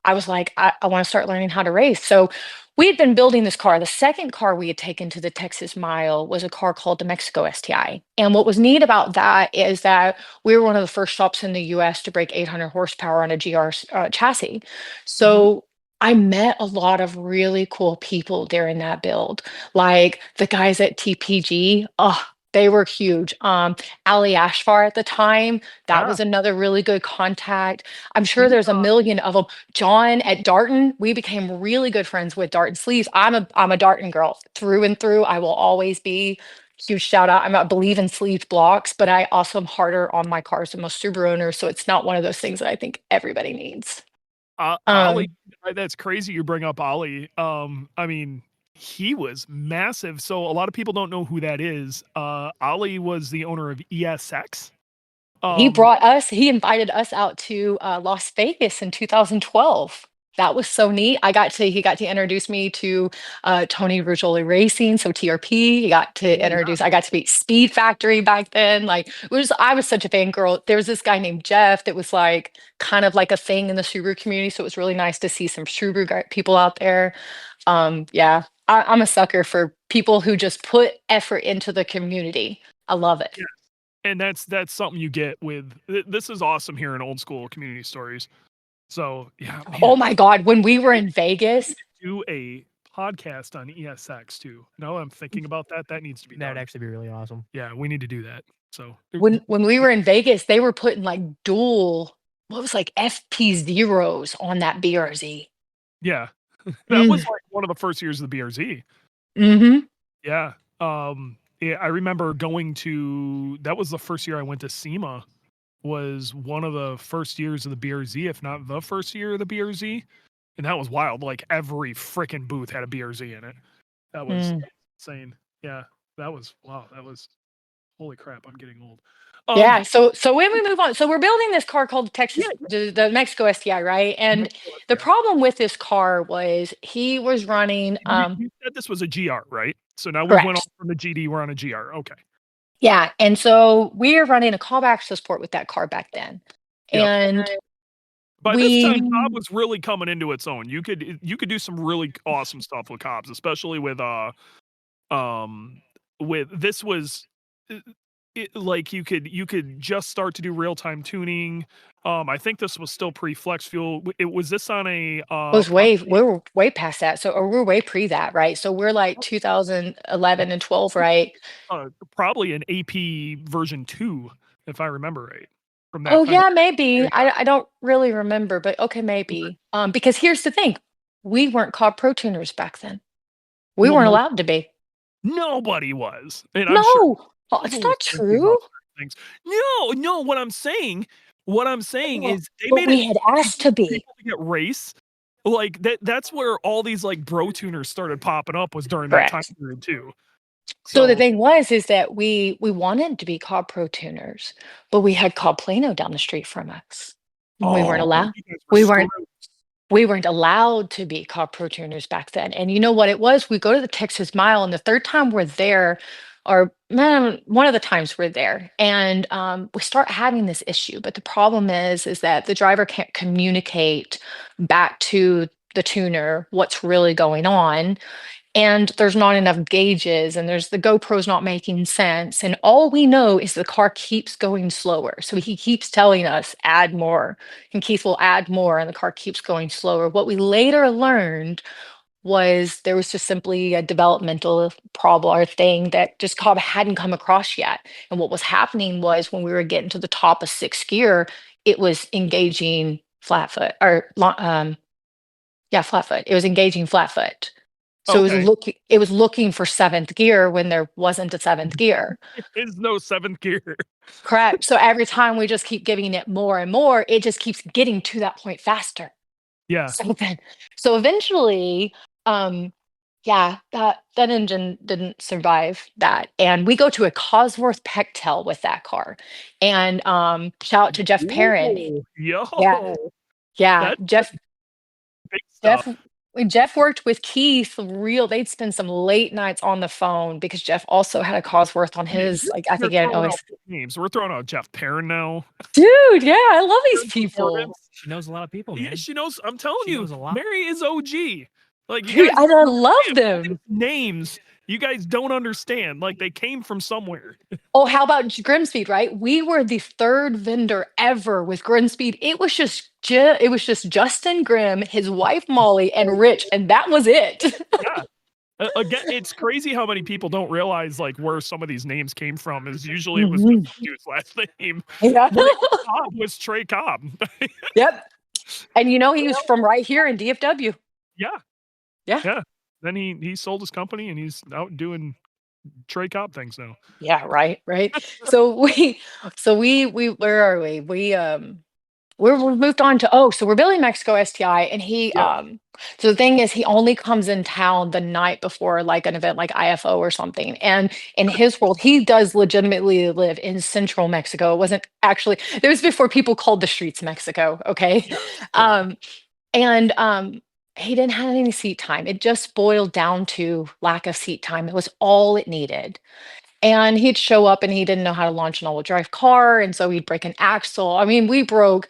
I was like, I want to start learning how to race. So we had been building this car. The second car we had taken to the Texas Mile was a car called the Mexico STI. And what was neat about that is that we were one of the first shops in the US to break 800 horsepower on a GR chassis. Mhm. So I met a lot of really cool people during that build, like the guys at TPG. Oh, they were huge. Ali Ashfar at the time, that Yeah. was another really good contact. I'm sure He, there's a million of them. John at Darton, we became really good friends with Darton Sleeves. I'm a Darton girl through and through. I will always be. Huge shout out. I believe in sleeved blocks, but I also am harder on my cars than most Subaru owners. So it's not one of those things that I think everybody needs. Ollie, Um, that's crazy you bring up Ollie. I mean, he was massive. So a lot of people don't know who that is. Ollie was the owner of ESX. He invited us out to Las Vegas in 2012. That was so neat. He got to introduce me to Tony Ruggioli Racing, so TRP. He got to introduce, I got to meet Speed Factory back then. Like, I was such a fangirl. There was this guy named Jeff that was like kind of like a thing in the Subaru community. So it was really nice to see some Subaru people out there. Yeah, I'm a sucker for people who just put effort into the community. I love it. Yeah. And that's something you get with this is awesome here in old school community stories. So yeah. Man. Oh my God, when we were in Vegas, do a podcast on ESX too. No, I'm thinking about that. That needs to be done. That'd actually be really awesome. Yeah, we need to do that. So when we were in Vegas, they were putting like dual, what was like FP0s on that BRZ. Yeah, that was like one of the first years of the BRZ. Mm-hmm. Yeah. Yeah, I remember going to, that was the first year I went to SEMA, was one of the first years of the BRZ, if not the first year of the BRZ. And that was wild. Like every freaking booth had a BRZ in it. That was insane. Yeah. That was, wow. That was, holy crap. I'm getting old. Yeah. So when we move on, so we're building this car called the Mexico STI, right? And the problem with this car was he was running. You said this was a GR, right? So now we went on from the GD, we're on a GR. Okay. Yeah. And so we are running a callback support with that car back then. Yep. And by this time, Cobb was really coming into its own. You could do some really awesome stuff with Cobbs, especially with this was like you could just start to do real-time tuning. I think this was still pre-flex fuel. Was this on a we were way past that. So, or we're way pre that, right? So we're like 2011 and 12, right? Probably an AP version 2, if I remember right. From that yeah, maybe. I don't really remember, but okay, maybe. Because here's the thing. We weren't called Pro Tuners back then. We weren't allowed to be. Nobody was. And no, I'm sure it's not true. Things. No, what I'm saying is we had asked to be. To get race. Like that's where all these like bro tuners started popping up, was during that time period too. So the thing is that we wanted to be called Pro Tuners, but we had called Plano down the street from us. And we weren't allowed. We weren't allowed to be called Pro Tuners back then. And you know what it was? We go to the Texas Mile, and the third time we're there, or one of the times we're there, and we start having this issue. But the problem is that the driver can't communicate back to the tuner what's really going on. And there's not enough gauges, and the GoPro's not making sense. And all we know is the car keeps going slower. So he keeps telling us, add more. And Keith will add more, and the car keeps going slower. What we later learned was there was just simply a developmental problem or thing that just Cobb hadn't come across yet. And what was happening was when we were getting to the top of 6th gear, it was engaging flat foot, or flat foot. It was engaging flat foot. So it was looking for 7th gear when there wasn't a 7th gear. There's no 7th gear. Correct. So every time we just keep giving it more and more, it just keeps getting to that point faster. Yeah. So eventually, that engine didn't survive that. And we go to a Cosworth Pectel with that car. And shout out to Jeff Perrin. Yeah. Jeff worked with Keith. They'd spend some late nights on the phone because Jeff also had a Cosworth on his. Like, I think names. We're throwing out Jeff Perrin now, dude. Yeah, I love these people. She knows a lot of people, man. Yeah, she knows. I'm telling you, Mary is OG. Like, dude, I love them. Names you guys don't understand. Like, they came from somewhere. Oh, how about Grimspeed, right? We were the 3rd vendor ever with Grimspeed. It was just Justin Grimm, his wife Molly, and Rich, and that was it. Yeah. Again, it's crazy how many people don't realize like where some of these names came from. Is usually it was the dude's last name. Yeah. Cobb was Trey Cobb. Yep. And he was from right here in DFW. Yeah. Then he sold his company, and he's out doing Trey Cobb things now. Yeah, right. So we where are we? we've moved on to so we're building Mexico STI, and he Yeah. so the thing is he only comes in town the night before like an event like IFO or something. And in his world, he does legitimately live in central Mexico. It wasn't actually, it was before people called the streets Mexico, okay? Yes. Yeah. Um and he didn't have any seat time. It just boiled down to lack of seat time. It was all it needed. And he'd show up and he didn't know how to launch an all-wheel drive car, and so he'd break an axle. I mean, we broke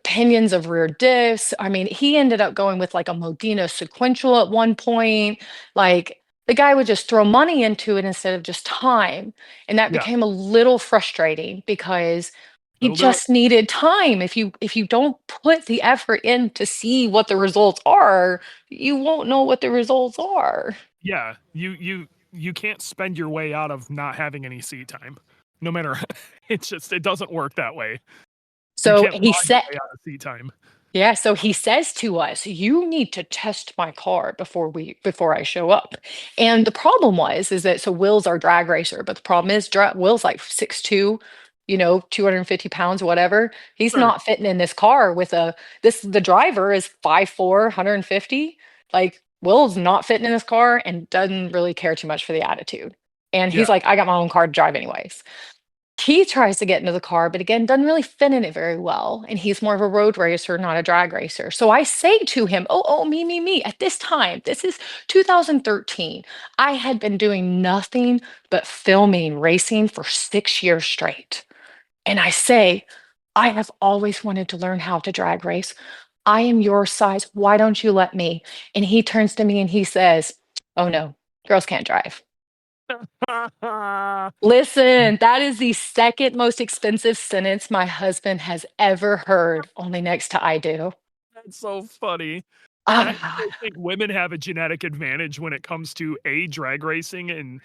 pinions of rear diffs. I mean, he ended up going with like a Modena sequential at one point. Like the guy would just throw money into it instead of just time. And that Yeah. became a little frustrating because he It'll do it. just needed time. If you don't put the effort in to see what the results are, you won't know what the results are. Yeah. You can't spend your way out of not having any seat time. No matter it doesn't work that way. You So can't he log said, your way out of seat time. yeah, so he says to us, "You need to test my car before I show up." And the problem is that so Will's our drag racer, but the problem is Will's like 6'2", 250 pounds, whatever. He's Sure. not fitting in this car with the driver is 5'4", 150. Like Will's not fitting in this car and doesn't really care too much for the attitude. And he's Yeah. like, "I got my own car to drive anyways." He tries to get into the car, but again, doesn't really fit in it very well. And he's more of a road racer, not a drag racer. So I say to him, oh, me, me, me. At this time, this is 2013. I had been doing nothing but filming racing for 6 years straight. And I say, I have always wanted to learn how to drag race. I am your size. Why don't you let me? And he turns to me and he says, "Oh no, girls can't drive." Listen, that is the second most expensive sentence my husband has ever heard, only next to "I do." That's so funny. I Ah, actually think women have a genetic advantage when it comes to drag racing, and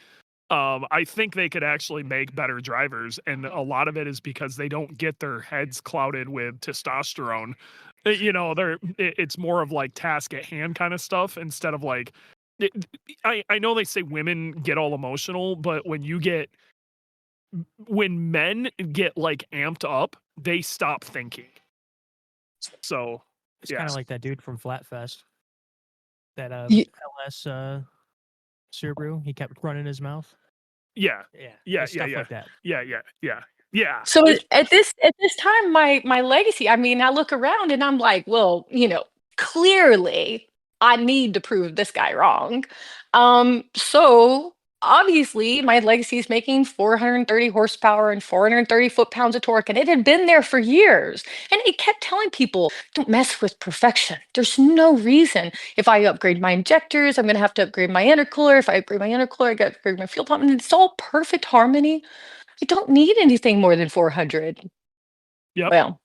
I think they could actually make better drivers, and a lot of it is because they don't get their heads clouded with testosterone. It's more of like task at hand kind of stuff instead of like. it- I know they say women get all emotional, but when men get like amped up, they stop thinking. So It's yeah, kind of like that dude from Flatfest, that Ye LS Subaru. He kept running his mouth. yeah, Yeah, yeah, it's yeah, stuff yeah, like that. yeah, yeah, yeah, yeah. So It's at this time, my legacy, I mean, I look around and I'm like, well, clearly I need to prove this guy wrong. So obviously my legacy is making 430 horsepower and 430 foot-pounds of torque, and it had been there for years. And it kept telling people, don't mess with perfection. There's no reason. If I upgrade my injectors, I'm gonna have to upgrade my intercooler. If I upgrade my intercooler, I got to upgrade my fuel pump. And it's all perfect harmony. You don't need anything more than 400. yep. Well,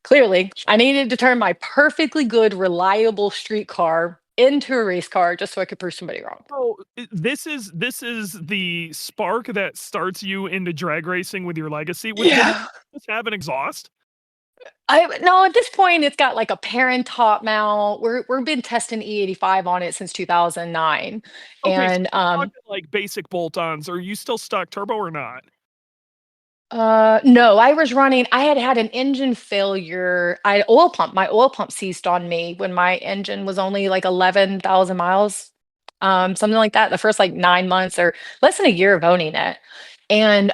clearly, I needed to turn my perfectly good, reliable street car into a race car just so I could prove somebody wrong. So this is the spark that starts you into drag racing with your legacy. Did it Yeah. just have an exhaust? I no, at this point it's got like a parent top mount. We've been testing E85 on it since 2009. Okay, so And we're talking like basic bolt-ons. Are you still stock turbo or not? no, I had an engine failure. My oil pump seized on me when my engine was only like 11,000 miles, something like that, the first like 9 months or less than a year of owning it. And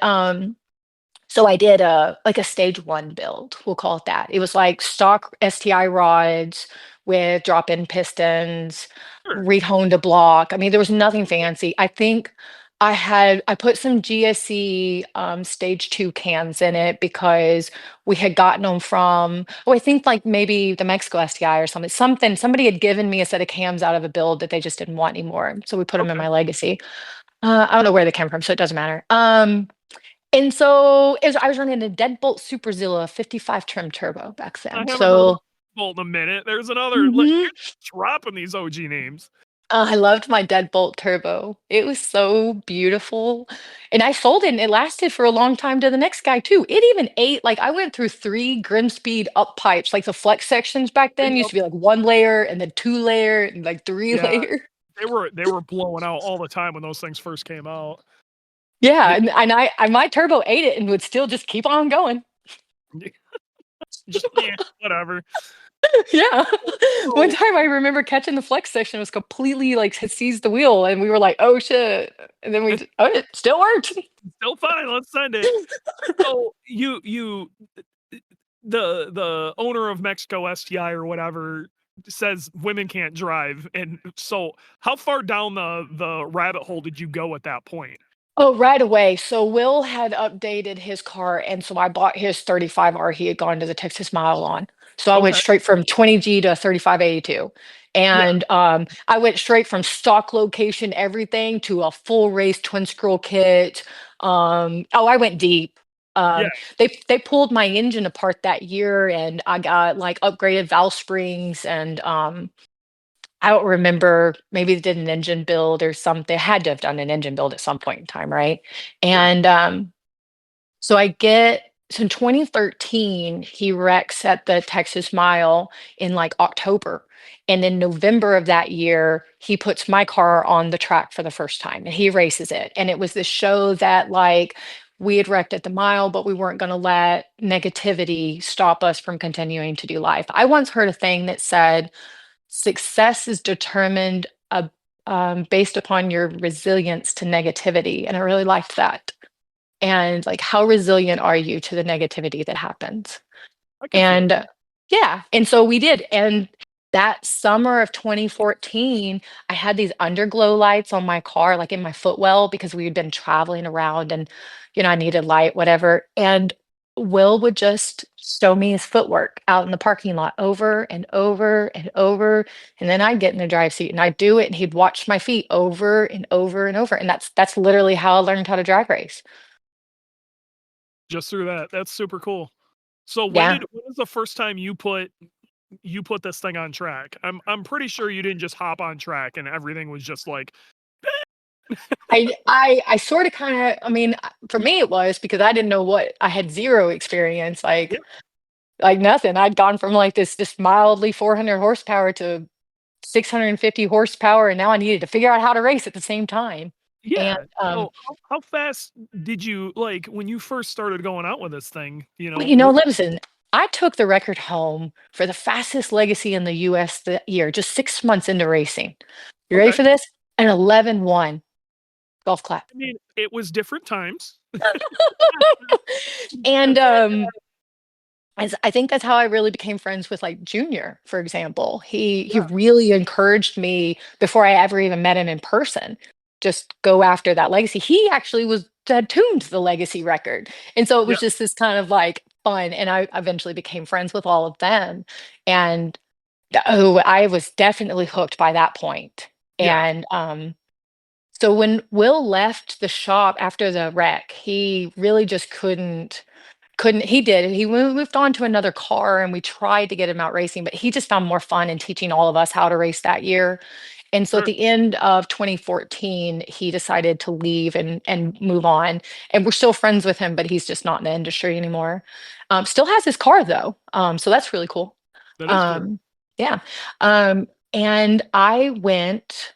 so I did a stage one build, we'll call it that. It was like stock STI rods with drop-in pistons, Sure. rehoned a block. I mean, there was nothing fancy. I think I put some GSE stage two cans in it because we had gotten them from, I think like maybe the Mexico STI or something. Somebody had given me a set of cams out of a build that they just didn't want anymore. So we put them in Okay. my legacy. I don't know where they came from, so it doesn't matter. And so I was running a Deadbolt Superzilla 55 trim turbo back I then. haven't heard about So Bolt in a minute. There's another. mhm. You're just dropping these OG names. I loved my Deadbolt turbo. It was so beautiful. And I sold it and it lasted for a long time to the next guy too. It even ate, like I went through 3 Grimspeed up pipes, like the flex sections back then used Yep. to be like 1 layer and then 2 layer and like 3 Yeah, layer. they were blowing out all the time when those things first came out. Yeah, They, and my turbo ate it and would still just keep on going. just whatever. Yeah. One So time I remember catching the flex section, it was completely like had seized the wheel, and we were like, "Oh shit!" And then oh, it still worked. still fine. Let's send it. So you the owner of Mexico STI or whatever says women can't drive, and so how far down the rabbit hole did you go at that point? Oh, right away. So Will had updated his car, and so I bought his 35R he had gone to the Texas Mile on. So I went Okay. straight from 20G to 3582. Yeah. And I went straight from stock location, everything to a full race twin scroll kit. Oh, I went deep. Yeah. They pulled my engine apart that year, and I got like upgraded valve springs, and I don't remember, maybe they did an engine build or something. They had to have done an engine build at some point in time, right? Sure. And so I get so in 2013, he wrecks at the Texas Mile in like October. And in November of that year, he puts my car on the track for the first time and he races it. And it was this show that like we had wrecked at the mile, but we weren't going to let negativity stop us from continuing to do life. I once heard a thing that said, success is determined based upon your resilience to negativity. And I really liked that. And like, how resilient are you to the negativity that happens? I can feel And yeah, and so we did. And that summer of 2014, I had these underglow lights on my car, like in my footwell, because we had been traveling around and, I needed light, whatever. And Will would just show me his footwork out in the parking lot over and over and over. And then I'd get in the drive seat and I'd do it and he'd watch my feet over and over and over. And that's literally how I learned how to drag race. just through that. That's super cool. So Yeah. when was the first time you put this thing on track? I'm pretty sure you didn't just hop on track and everything was just like I sort of kind of, I mean, for me it was because I didn't know what I had zero experience, yeah, like nothing. I'd gone from like this mildly 400 horsepower to 650 horsepower, and now I needed to figure out how to race at the same time. And yeah. So how fast did you like when you first started going out with this thing, well, what listen, I took the record home for the fastest legacy in the US that year, just 6 months into racing. You ready okay. for this? An 11-1 golf clap. I mean, it was different times. And I think that's how I really became friends with like Junior, for example. He Yeah, really encouraged me before I ever even met him in person. Just go after that legacy. He actually had tuned the legacy record. And so it yeah, was just this kind of like fun. And I eventually became friends with all of them. And oh, I was definitely hooked by that point. yeah, And so when Will left the shop after the wreck, he really just couldn't he did. He moved on to another car and we tried to get him out racing, but he just found more fun in teaching all of us how to race that year. And so at sure. the end of 2014, he decided to leave and move on. And we're still friends with him, but he's just not in the industry anymore. Still has his car though. So that's really cool. That is cool. Um, yeah. And I went,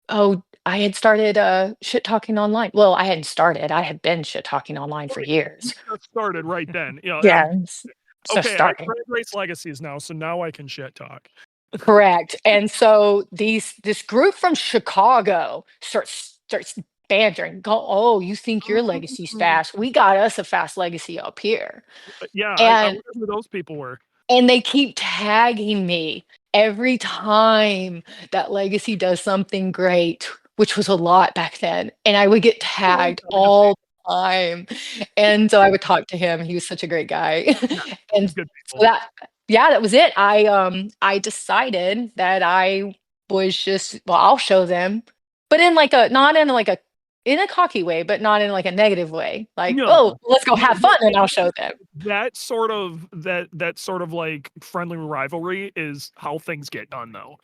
oh, I had started shit talking online. Well, I hadn't started. I had been shit talking online for Right. You years. just started right then. Yeah, it's just Okay, I starting. drag race legacies now, so now I can shit talk. Correct. And so this group from Chicago starts bantering. Go, oh, you think your legacy's Oh. fast? We got us a fast legacy up here. Yeah, I And wonder who those people were. they keep tagging me every time that legacy does something great, which was a lot back then. And I would get A long tagged time ago. all the time. And so I would talk to him. He was such a great guy. Yeah, And good so people. yeah, that was it. I decided that I was just, well, I'll show them, but in like a not in like a in a cocky way, but not in like a negative way. Like, oh, No. let's go No, have fun and I'll show them. that sort of, like, friendly rivalry is how things get done, though.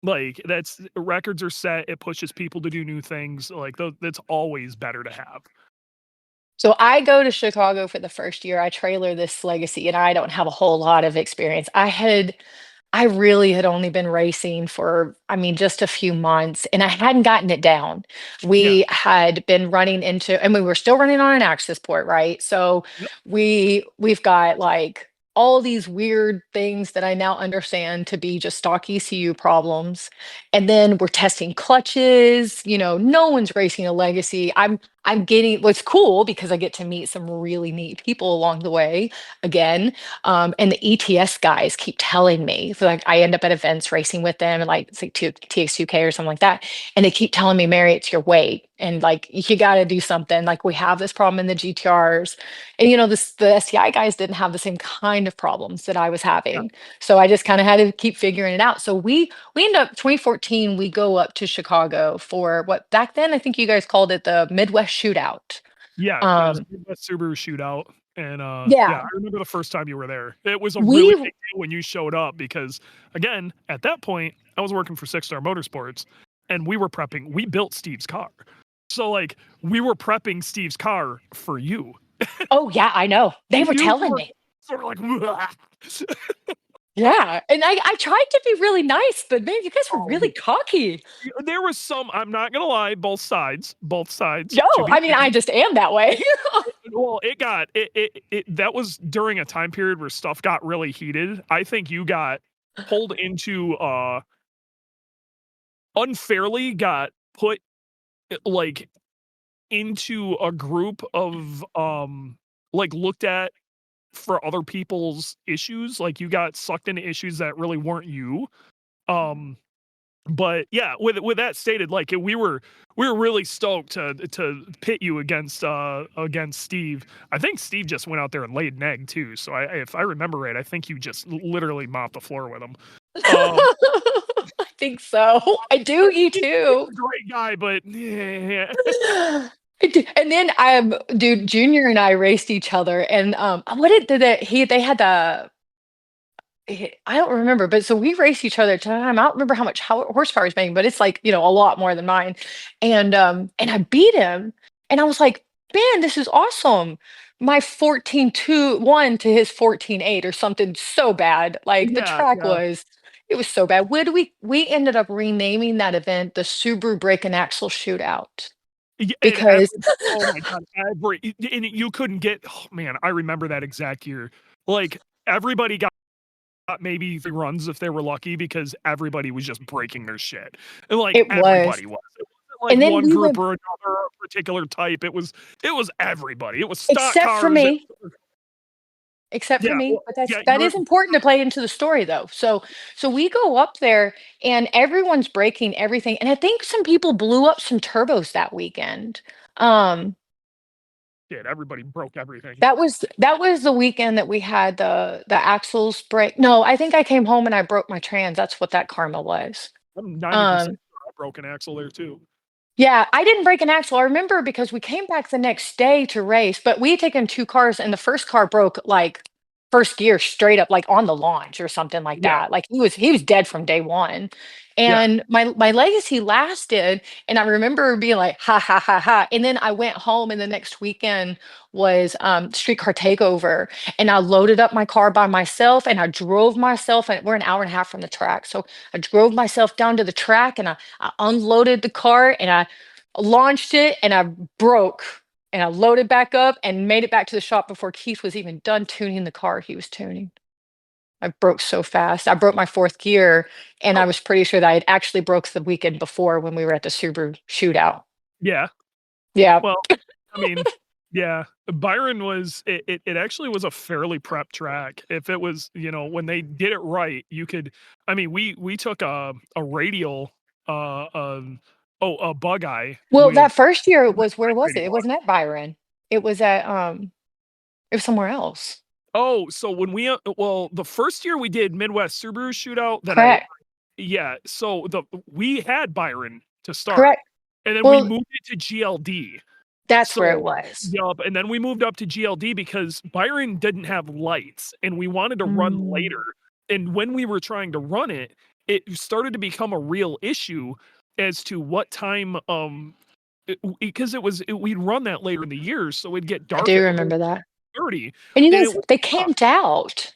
Like, that's records are set, it pushes people to do new things, like, that's always better to have. So I go to Chicago for the first year. I trailer this legacy and I don't have a whole lot of experience. I really had only been racing for, I mean, just a few months and I hadn't gotten it down. Yeah. We had been running into, and we were still running on an access port, right? So Yep. we've got like all these weird things that I now understand to be just stock ECU problems. And then we're testing clutches, no one's racing a legacy. I'm getting what's cool because I get to meet some really neat people along the way again. And the ETS guys keep telling me, so like I end up at events racing with them, and like it's like TX2K or something like that. And they keep telling me, Mary, it's your weight. And like you gotta do something. Like we have this problem in the GTRs. And the STI guys didn't have the same kind of problems that I was having. So I just kind of had to keep figuring it out. So we end up 2014, we go up to Chicago for what back then I think you guys called it the Midwest Shootout. Yeah, it was Midwest Subaru Shootout, and Yeah. I remember the first time you were there. It was a really We big deal when you showed up because, again, at that point, I was working for Six Star Motorsports, and we were prepping. We built Steve's car, so like we were prepping Steve's car for you. Oh yeah, I know. They were You telling were me. sort of like, "Wah." Yeah. And I tried to be really nice, but man, you guys were Oh, really cocky. there was some. I'm not gonna lie, both sides. To No, be I mean, fair. I just am that way. Well, it got it that was during a time period where stuff got really heated. I think you got pulled into unfairly got put like into a group of like looked at for other people's issues. Like you got sucked into issues that really weren't you. Um but yeah, with that stated, like we were really stoked to pit you against Steve. I think Steve just went out there and laid an egg too. So if I remember right, I think you just literally mopped the floor with him. I think so. I do, you He's too. a great guy, but yeah. And then dude, Junior and I raced each other, and what did that they had the I don't remember, but so we raced each other at the time. I don't remember how horsepower he's making, but it's like, a lot more than mine. And I beat him, and I was like, man, this is awesome. My 14.2 1 to his 14.8 or something so bad. Like the Yeah, track yeah. it was so bad. What do we ended up renaming that event the Subaru Brake and Axle Shootout Yeah, and because oh my god, and you couldn't get. Oh man, I remember that exact year. Like everybody got maybe 3 runs if they were lucky because everybody was just breaking their shit. And like it was. everybody was. It wasn't like And then one we group went, or another or a particular type. It was everybody. It was stock except for cars. me. Except for Yeah, me, well, but yeah, that is important to play into the story though. So we go up there and everyone's breaking everything. And I think some people blew up some turbos that weekend. Um, everybody broke everything. that was the weekend that we had the axles break. No, I think I came home and I broke my trans. That's what that karma was. I'm 90% Um, sure I broke an axle there too. Yeah, I didn't break an axle. I remember because we came back the next day to race, but we had taken 2 cars and the first car broke like first gear straight up like on the launch or something like Yeah, that. Like he was dead from day 1. yeah, And my legacy lasted, and I remember being like ha ha ha ha. And then I went home, and the next weekend was streetcar takeover, and I loaded up my car by myself and I drove myself, and we're an hour and a half from the track. So I drove myself down to the track, and I unloaded the car, and I launched it, and I broke, and I loaded back up and made it back to the shop before Keith was even done tuning the car he was tuning. I broke so fast. I broke my 4th gear, and I oh, was pretty sure that I had actually broke the weekend before when we were at the Subaru shootout. yeah. Yeah. Well, I mean, yeah, Byron was it actually was a fairly prep track. If it was, when they did it right, you could. I mean, we took a radial, a bug eye Well, with that first year it with was where was it? radial It on wasn't at Byron. It was at it was somewhere else. Oh, so when well, the first year we did Midwest Subaru Shootout that Correct. yeah, so we had Byron to start, Correct. and then we Well, moved it to GLD. that's where it So, was. yup, and then we moved up to GLD because Byron didn't have lights, and we wanted to run Mm. later. And when we were trying to run it, it started to become a real issue as to what time, because we'd run that later in the year, so it'd get I dark do at remember that. 30, And you and guys, it was they tough. camped out.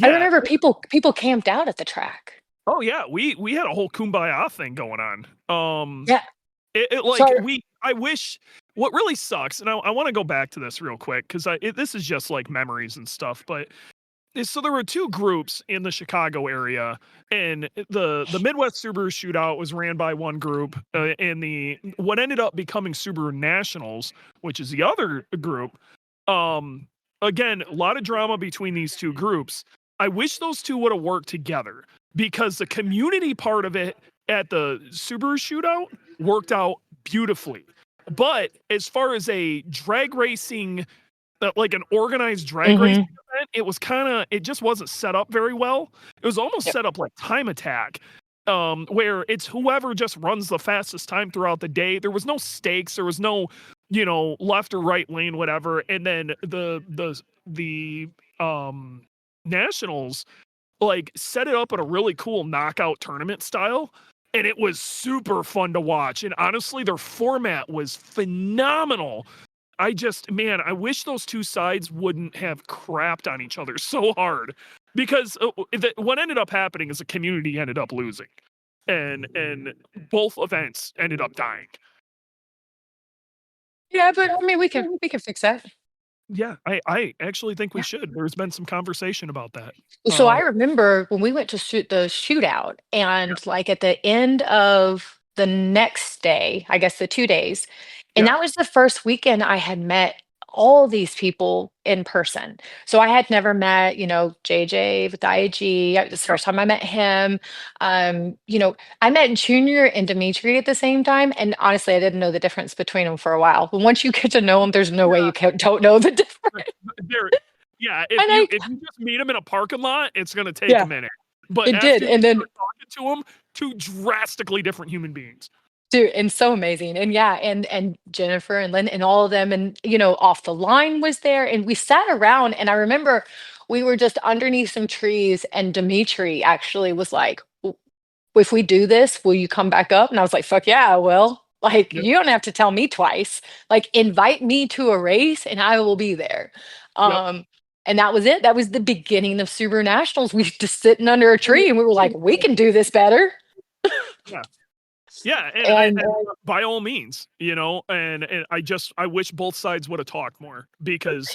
I Yeah. remember people camped out at the track. Oh yeah, we had a whole kumbaya thing going on. Yeah. Like Sorry. I wish. What really sucks, and I want to go back to this real quick because this is just like memories and stuff. But so there were two groups in the Chicago area, and the Midwest Subaru Shootout was ran by one group, and the what ended up becoming Subaru Nationals, which is the other group. Again, a lot of drama between these two groups. I wish those two would have worked together because the community part of it at the Subaru Shootout worked out beautifully. But as far as a drag racing, like an organized drag racing event, it just wasn't set up very well. It was almost set up like Time Attack, where it's whoever just runs the fastest time throughout the day. There was no stakes. There was no, left or right lane, whatever. And then the Nationals like set it up in a really cool knockout tournament style. And it was super fun to watch. And honestly, their format was phenomenal. I wish those two sides wouldn't have crapped on each other so hard, because what ended up happening is the community ended up losing, and both events ended up dying. Yeah, but I mean, we can fix that. Yeah, I actually think we should. There's been some conversation about that. So I remember when we went to shoot the shootout, and like at the end of the next day, I guess the 2 days, and that was the first weekend I had met all these people in person. So I had never met, JJ with IAG. It was the first time I met him. I met Junior and Dimitri at the same time, and honestly, I didn't know the difference between them for a while. But once you get to know them, there's no way you don't know the difference. If you just meet them in a parking lot, it's gonna take a minute. But it did, and then talking to them, two drastically different human beings. Dude, and so amazing. And and Jennifer and Lynn and all of them, and Off the Line was there, and we sat around, and I remember we were just underneath some trees, and Dimitri actually was like, if we do this, will you come back up? And I was like, fuck yeah, I will. Like, you don't have to tell me twice. Like, invite me to a race and I will be there. And that was it. That was the beginning of Subaru Nationals. We just sitting under a tree and we were like, we can do this better. Yeah, and by all means, and I wish both sides would have talked more, because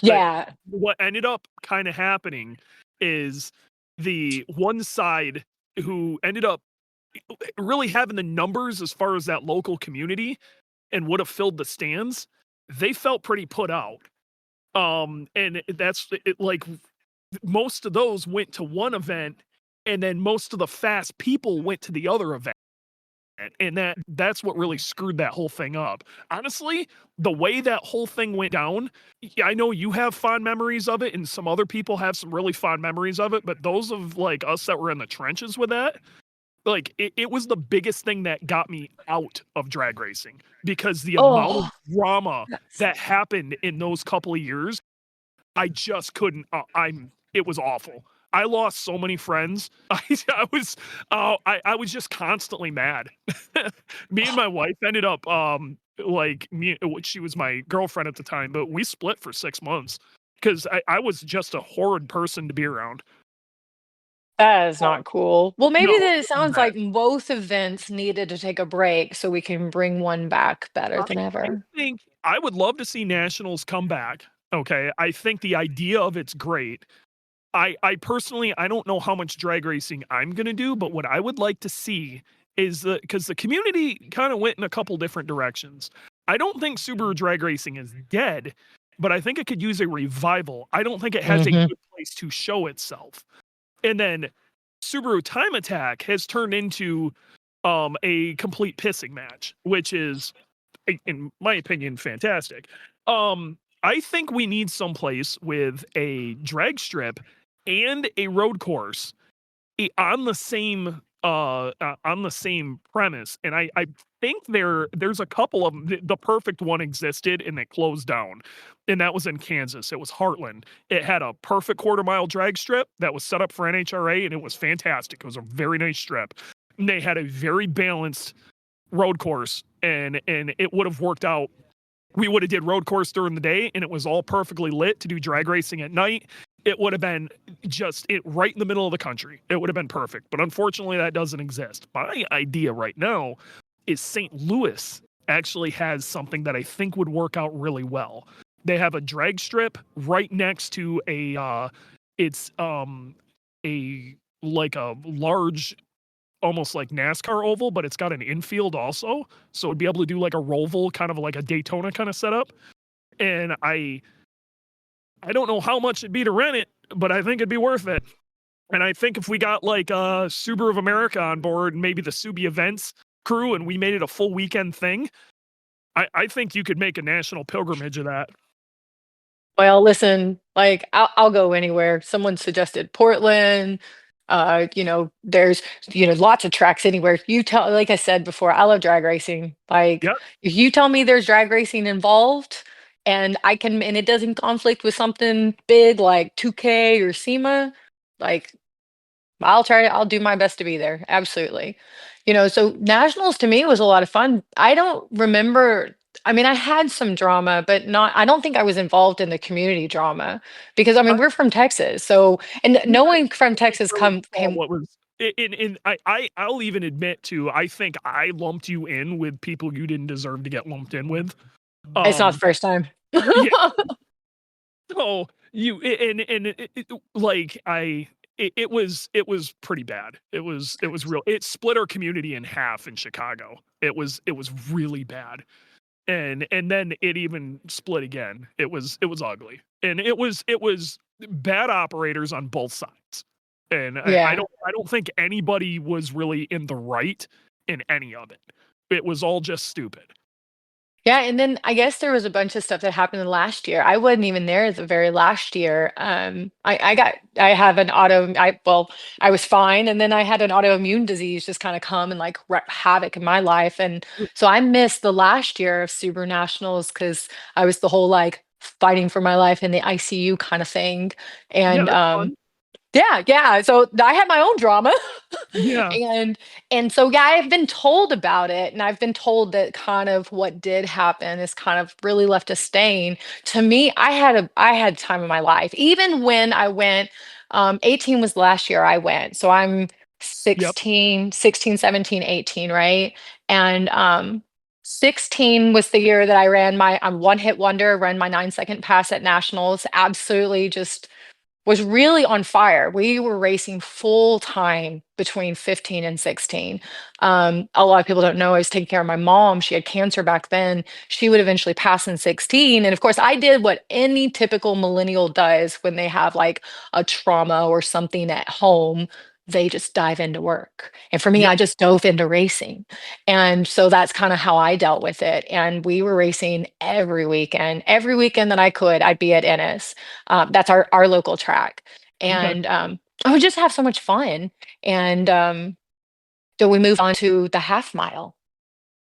what ended up kind of happening is the one side who ended up really having the numbers as far as that local community and would have filled the stands, they felt pretty put out. And that's like most of those went to one event, and then most of the fast people went to the other event. And that's what really screwed that whole thing up. Honestly, the way that whole thing went down, I know you have fond memories of it, and some other people have some really fond memories of it, but those of like us that were in the trenches with that, like it was the biggest thing that got me out of drag racing, because the amount of drama that happened in those couple of years, I just couldn't. It was awful. I lost so many friends. I was just constantly mad. Me and my wife ended up she was my girlfriend at the time, but we split for 6 months because I was just a horrid person to be around. That is not cool. Well, maybe then it sounds like both events needed to take a break so we can bring one back better than ever. I think I would love to see Nationals come back. Okay, I think the idea of it's great. I personally, I don't know how much drag racing I'm gonna do, but what I would like to see is because the community kind of went in a couple different directions. I don't think Subaru drag racing is dead, but I think it could use a revival. I don't think it has a good place to show itself. And then Subaru Time Attack has turned into a complete pissing match, which is, in my opinion, fantastic. I think we need someplace with a drag strip and a road course on the same premise. And I think there's a couple of them. The perfect one existed and it closed down, and that was in Kansas. It was Heartland. It had a perfect quarter-mile drag strip that was set up for NHRA, and it was fantastic. It was a very nice strip. And they had a very balanced road course, and it would have worked out. We would have did road course during the day, and it was all perfectly lit to do drag racing at night. It would have been just right in the middle of the country. It would have been perfect. But unfortunately, that doesn't exist. My idea right now is St. Louis actually has something that I think would work out really well. They have a drag strip right next to a it's a like a large, almost like NASCAR oval, but it's got an infield also, so it'd be able to do like a roval, kind of like a Daytona kind of setup. And I don't know how much it'd be to rent it, but I think it'd be worth it. And I think if we got like Subaru of America on board, and maybe the Subi Events crew, and we made it a full weekend thing, I think you could make a national pilgrimage of that. Well, listen, like I'll go anywhere. Someone suggested Portland. There's lots of tracks anywhere. You tell, like I said before, I love drag racing. Like Yep. if you tell me there's drag racing involved, and it doesn't conflict with something big like 2K or SEMA, like I'll do my best to be there. Absolutely. So nationals to me was a lot of fun. I don't remember. I mean, I had some drama, but I don't think I was involved in the community drama because I mean, I, we're from Texas. So, and yeah, no one from I can't Texas really recall came. what was in I'll even admit to, I think I lumped you in with people you didn't deserve to get lumped in with. It's not the Um, first time. yeah. So you and like it was pretty bad. It was real. It split our community in half in Chicago. It was really bad. And then it even split again. It was ugly. And it was bad operators on both sides. And I Yeah. don't think anybody was really in the right in any of it. It was all just stupid. Yeah, and then I guess there was a bunch of stuff that happened in last year. I wasn't even there the very last year. I have an I was fine, and then I had an autoimmune disease just kind of come and like wreak havoc in my life, and so I missed the last year of Super Nationals because I was the whole like fighting for my life in the ICU kind of thing, Yeah, and that's fun. yeah, yeah. So I had my own drama. Yeah. And so yeah, I've been told about it, and I've been told that kind of what did happen is kind of really left a stain. To me, I had time of my life. Even when I went, 18 was the last year I went. So I'm Yep. 16, 17, 18, right? And 16 was the year that I ran I'm one hit wonder, ran my 9-second pass at nationals. Absolutely just was really on fire. We were racing full time between 15 and 16. A lot of people don't know I was taking care of my mom. She had cancer back then. She would eventually pass in 16. And of course, I did what any typical millennial does when they have like a trauma or something at home. They just dive into work. And for me, Yep. I just dove into racing. And so that's kind of how I dealt with it. And we were racing every weekend. Every weekend that I could, I'd be at Ennis. That's our local track, Okay. and I would just have so much fun. And so we moved on to the half mile,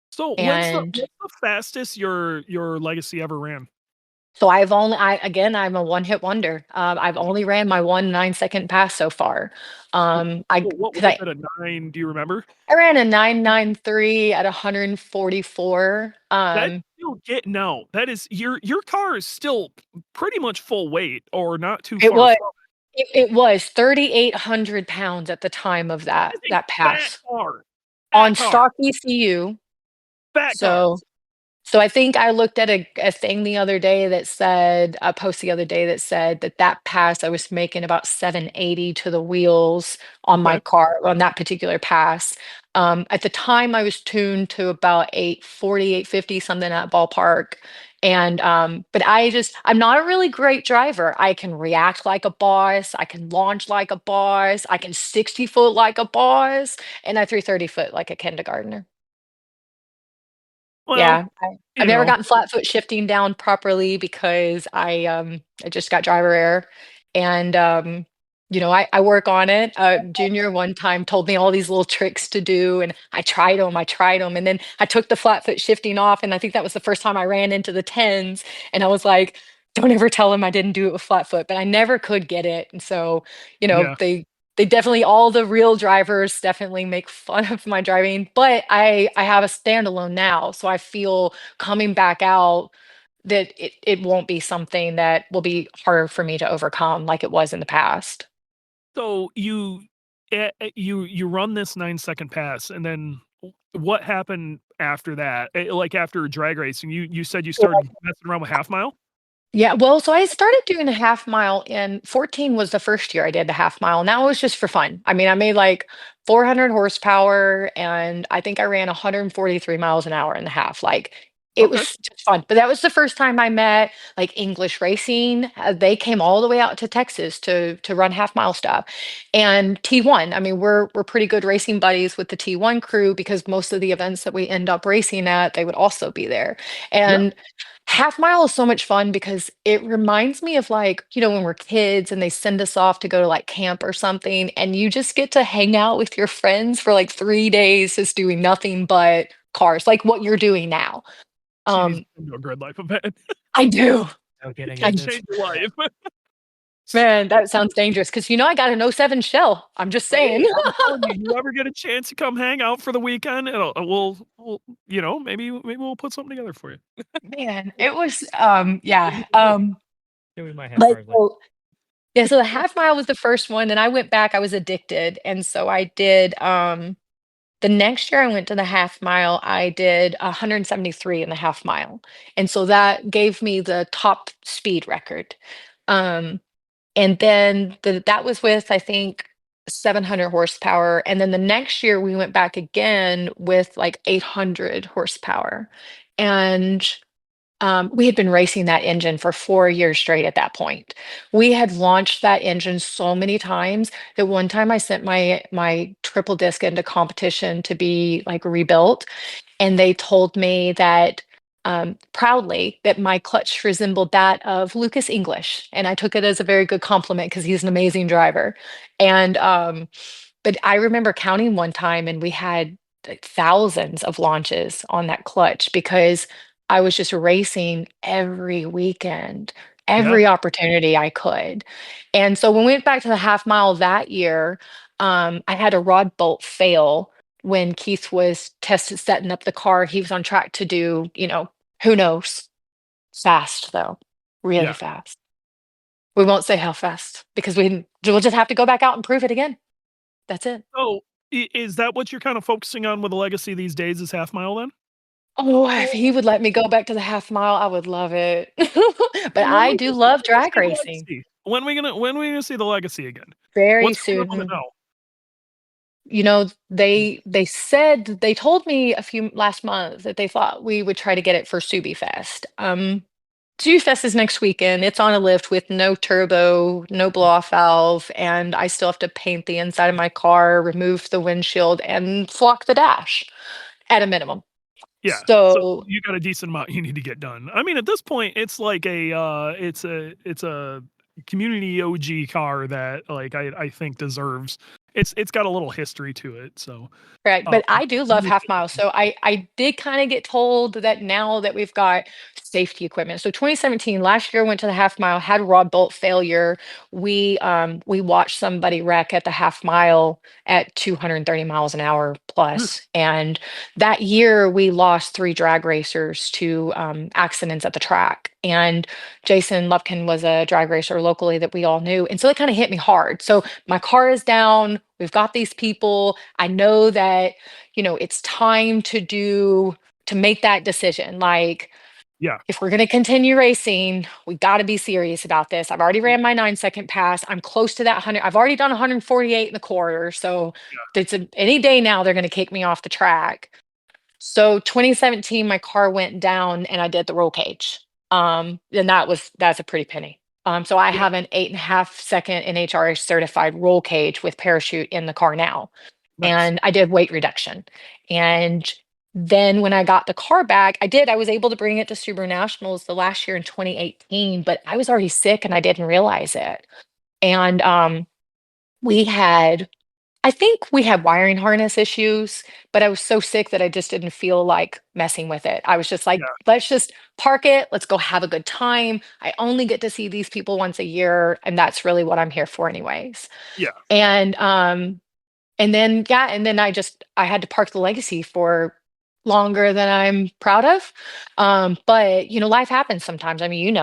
So and what's the fastest your legacy ever ran? so I'm a one hit wonder. I've only ran my 1 9-second pass so far. So what Because was it, a 9, do you remember? I ran a 993 at 144. That's still getting out. That is, your car is still pretty much full weight or not too It far was from it was 3,800 pounds at the time of it. that That is a fat pass car. Fat on car. stock ECU. Fat car. So I think I looked at a thing the other day that said a post the other day that said that pass I was making about 780 to the wheels on my Okay. car on that particular pass. At the time I was tuned to about 840, 850, something at ballpark. And but I'm not a really great driver. I can react like a boss, I can launch like a boss, I can 60 foot like a boss, and I 330 foot like a kindergartner. Well, Yeah, I've you never know. gotten flat foot shifting down properly because I just got driver error, and I work on it. Junior one time told me all these little tricks to do, and I tried them, and then I took the flat foot shifting off, and I think that was the first time I ran into the tens, and I was like, "Don't ever tell him I didn't do it with flat foot," but I never could get it, and so Yeah. they definitely all the real drivers definitely make fun of my driving, but I have a standalone now, so I feel coming back out that it won't be something that will be harder for me to overcome like it was in the past. So you run this 9-second pass, and then what happened after that? Like after drag racing, you said you started messing around with half mile? Yeah, well, so I started doing a half mile in 14 was the first year I did the half mile. Now it was just for fun. I mean, I made like 400 horsepower and I think I ran 143 miles an hour in the half. Like it Okay. was just fun. But that was the first time I met like English Racing. They came all the way out to Texas to run half mile stuff. And T1, I mean, we're pretty good racing buddies with the T1 crew because most of the events that we end up racing at, they would also be there. Yeah. And half mile is so much fun because it reminds me of like, when we're kids and they send us off to go to like camp or something, and you just get to hang out with your friends for like 3 days just doing nothing but cars, like what you're doing now. She needs Um, to come to a grid life event. I do. No kidding. I It'd It's change your life. Man, that sounds dangerous because I got an '07 shell. I'm just saying. Hey, I'm telling you, you ever get a chance to come hang out for the weekend, we'll maybe we'll put something together for you. Man, it was yeah. It was my half But hours later. so yeah, so the half mile was the first one, and I went back, I was addicted, and so I did the next year I went to the half mile, I did 173 in the half mile. And so that gave me the top speed record. Um, and then that was with, I think, 700 horsepower. And then the next year we went back again with like 800 horsepower. And we had been racing that engine for 4 years straight at that point. We had launched that engine so many times that one time I sent my triple disc into competition to be like rebuilt, and they told me that proudly that my clutch resembled that of Lucas English, and I took it as a very good compliment because he's an amazing driver. And but I remember counting one time and we had like thousands of launches on that clutch because I was just racing every weekend, Yeah. every opportunity I could. And so when we went back to the half mile that year, I had a rod bolt fail when Keith was tested setting up the car. He was on track to do, who knows, fast though, really Yeah. fast. We won't say how fast because we'll just have to go back out and prove it again. That's it. So, is that what you're kind of focusing on with the legacy these days is half mile then? Oh, if he would let me go back to the half mile, I would love it. But When I we do gonna love when we gonna drag see the racing. legacy? When we gonna see the legacy again? Very What's coming up on the soon. no? They said they told me a few last month that they thought we would try to get it for Subi Fest. Subi Fest is next weekend. It's on a lift with no turbo, no blow off valve, and I still have to paint the inside of my car, remove the windshield, and flock the dash at a minimum. Yeah. So So you got a decent amount you need to get done. I mean, at this point, it's like it's a community OG car that like I think deserves. It's got a little history to it. So correct, um, but I do love half miles. So I did kind of get told that now that we've got safety equipment. So 2017, last year, I went to the half mile, had a rod bolt failure. We watched somebody wreck at the half mile at 230 miles an hour plus. And that year we lost three drag racers to accidents at the track. And Jason Lupkin was a drag racer locally that we all knew. And so it kind of hit me hard. So my car is down. We've got these people. I know that, it's time to make that decision. Like, yeah. if we're going to continue racing, we got to be serious about this. I've already ran my 9-second pass. I'm close to that 100. I've already done 148 in the quarter. So any day now, they're going to kick me off the track. So 2017, my car went down and I did the roll cage. And that's a pretty penny. So I Yeah. have an 8.5-second NHRA certified roll cage with parachute in the car now. Nice. And I did weight reduction. And then when I got the car back, I was able to bring it to Subaru Nationals the last year in 2018, but I was already sick and I didn't realize it. And we had I think we had wiring harness issues, but I was so sick that I just didn't feel like messing with it. I was just like, Yeah. let's just park it. Let's go have a good time. I only get to see these people once a year, and that's really what I'm here for anyways. Yeah. And then I had to park the legacy for longer than I'm proud of. But life happens sometimes. I mean,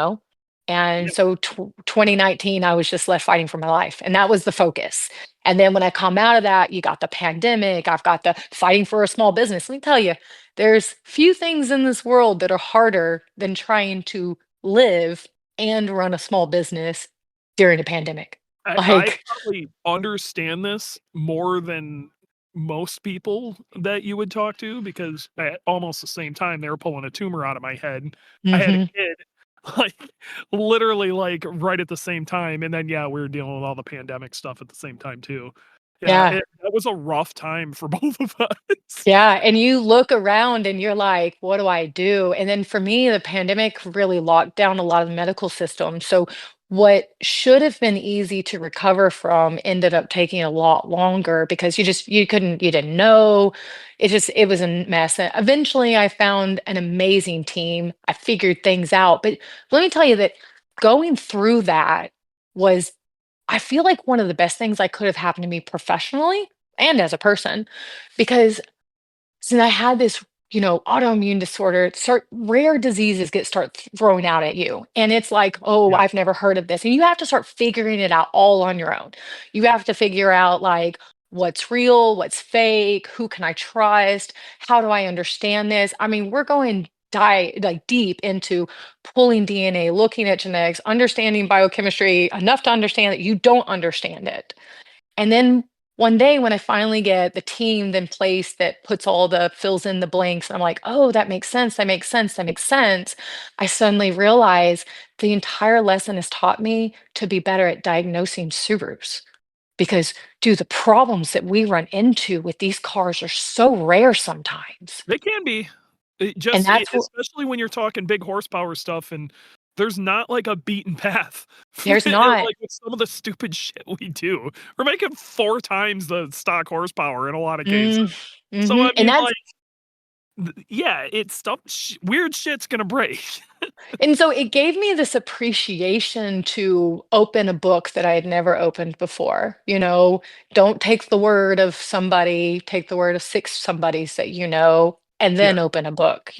And Yeah. so 2019, I was just left fighting for my life, and that was the focus. And then when I come out of that, you got the pandemic. I've got the fighting for a small business. Let me tell you, there's few things in this world that are harder than trying to live and run a small business during a pandemic. I Like, probably understand this more than most people that you would talk to because at almost the same time, they were pulling a tumor out of my head. I had a mhm. kid, like, literally, like, right at the same time, and then, yeah, we were dealing with all the pandemic stuff at the same time too. Yeah, Yeah. that was a rough time for both of us. Yeah, and you look around and you're like, "What do I do?" And then for me, the pandemic really locked down a lot of the medical system. So what should have been easy to recover from ended up taking a lot longer because you didn't know. It was a mess. And eventually I found an amazing team. I figured things out. But let me tell you that going through that was, I feel like, one of the best things that could have happened to me professionally and as a person, because since I had this, autoimmune disorder, rare diseases start throwing out at you. And it's like, oh, Yeah, I've never heard of this. And you have to start figuring it out all on your own. You have to figure out like what's real, what's fake, who can I trust, how do I understand this? I mean, we're going deep into pulling DNA, looking at genetics, understanding biochemistry enough to understand that you don't understand it. And then one day when I finally get the team in place that puts all the fills in the blanks, I'm like, oh, that makes sense. That makes sense. That makes sense. I suddenly realize the entire lesson has taught me to be better at diagnosing Subarus. Because, dude, the problems that we run into with these cars are so rare sometimes. they can be. And that's what Especially when you're talking big horsepower stuff and there's not, like, a beaten path. there's not. Like, with some of the stupid shit we do. We're making 4 times the stock horsepower in a lot of cases. Mm, So, mhm. I And mean, that's like, yeah, it's stuff weird shit's gonna break. And so it gave me this appreciation to open a book that I had never opened before. Don't take the word of somebody, take the word of six somebodies that you know, and Yeah, then open a book.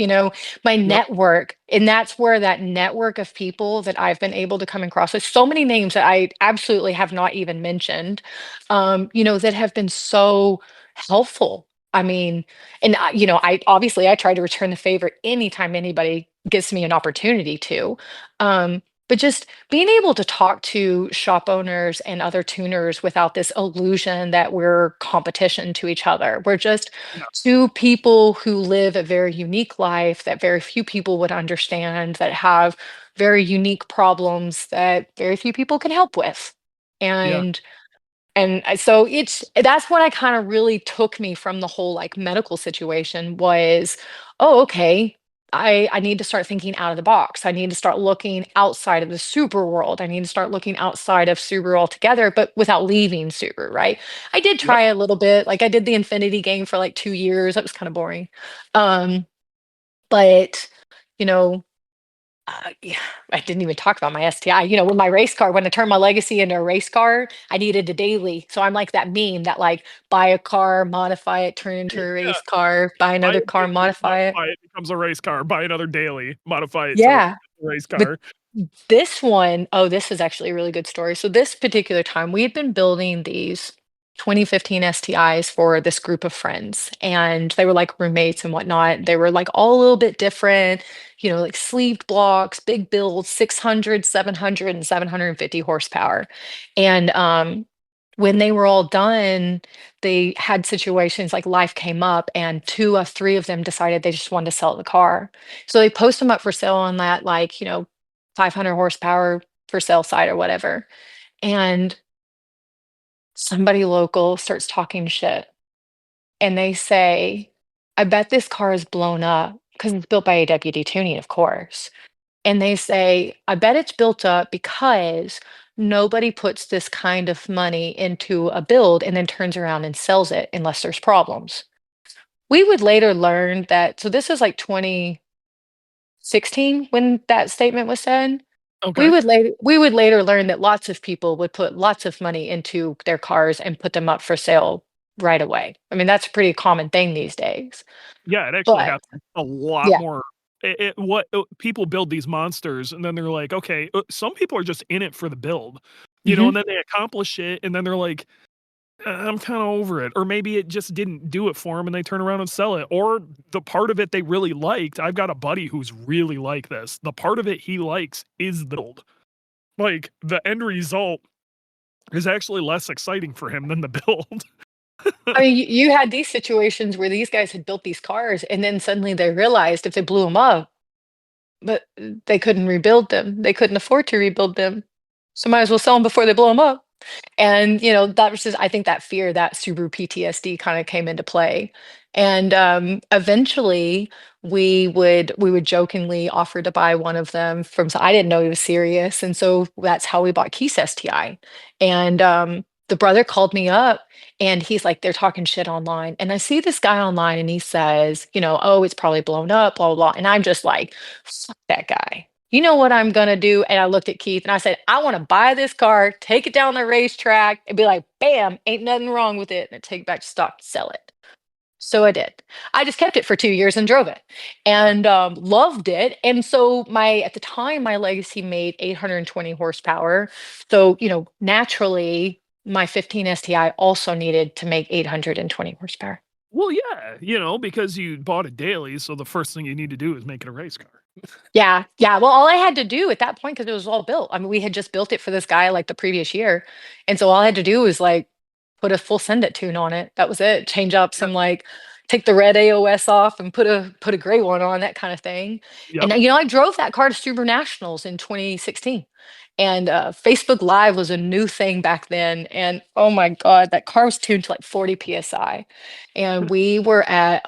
My yep, network, and that's where that network of people that I've been able to come across with so many names that I absolutely have not even mentioned, that have been so helpful. I mean, and I obviously I try to return the favor anytime anybody gives me an opportunity to. But just being able to talk to shop owners and other tuners without this illusion that we're competition to each other. We're just yeah, two people who live a very unique life that very few people would understand, that have very unique problems that very few people can help with. yeah. So that's what I kind of really took me from the whole like medical situation was, oh, okay. I need to start thinking out of the box. I need to start looking outside of the super world. I need to start looking outside of Subaru altogether, but without leaving Subaru, right? I did Yep. try a little bit. Like I did the Infinity game for like 2 years. That was kind of boring. Um, but you know, yeah, I didn't even talk about my STI. With my race car, when I turned my Legacy into a race car, I needed a daily. So I'm like that meme that like buy a car, modify it, turn into a Yeah. race car, buy Buy another a car, daily, modify it. modify it, becomes a race car. Buy another daily, modify it till it's Yeah. a race But car. this one, oh, this is actually a really good story. So this particular time, we had been building these 2015 STIs for this group of friends, and they were like roommates and whatnot. They were like all a little bit different, like sleeved blocks, big builds, 600, 700, and 750 horsepower. And when they were all done, they had situations like life came up, and two of three of them decided they just wanted to sell the car. So they post them up for sale on that, like, 500 horsepower for sale site or whatever. And somebody local starts talking shit and they say, I bet this car is blown up because it's built by AWD Tuning, of course. And they say, I bet it's built up because nobody puts this kind of money into a build and then turns around and sells it unless there's problems. We would later learn that, so this is like 2016 when that statement was said. We Okay. would later learn that lots of people would put lots of money into their cars and put them up for sale right away. I mean, that's a pretty common thing these days. Yeah, it actually But happens a lot yeah. more. People build these monsters, and then they're like, okay, some people are just in it for the build, Mhm. and then they accomplish it, and then they're like, I'm kind of over it. Or maybe it just didn't do it for him and they turn around and sell it. Or the part of it they really liked. I've got a buddy who's really like this. The part of it he likes is the build. Like the end result is actually less exciting for him than the build. I mean, you had these situations where these guys had built these cars, and then suddenly they realized if they blew them up, but they couldn't rebuild them. They couldn't afford to rebuild them. So might as well sell them before they blow them up. And, that was just I think that fear, that Subaru PTSD kinda came into play. And, eventually, we would jokingly offer to buy one of them from I didn't know he was serious, and so that's how we bought Keith's STI. And, the brother called me up, and he's like, "They're talking shit online." And I see this guy online, and he says, "Oh, it's probably blown up, blah, blah, blah." And I'm just like, "Fuck that guy." You know what I'm gonna do? And I looked at Keith and I said, I want to buy this car, take it down the racetrack, and be like, bam, ain't nothing wrong with it, and take it back to stock, sell it. So I did. I just kept it for 2 years and drove it, and loved it. And so at the time, my Legacy made 820 horsepower. So naturally, my 15 STI also needed to make 820 horsepower. Well, yeah, because you bought it daily, so the first thing you need to do is make it a race car. Yeah, yeah. Well, all I had to do at that point, because it was all built. I mean, we had just built it for this guy like the previous year, and so all I had to do was like put a full send it tune on it. That was it. Change up Yep, some take the red AOS off and put a gray one on, that kind of thing. And yep. I drove that car to Subaru Nationals in 2016, and Facebook Live was a new thing back then. And oh my God, that car was tuned to like 40 psi, and we were at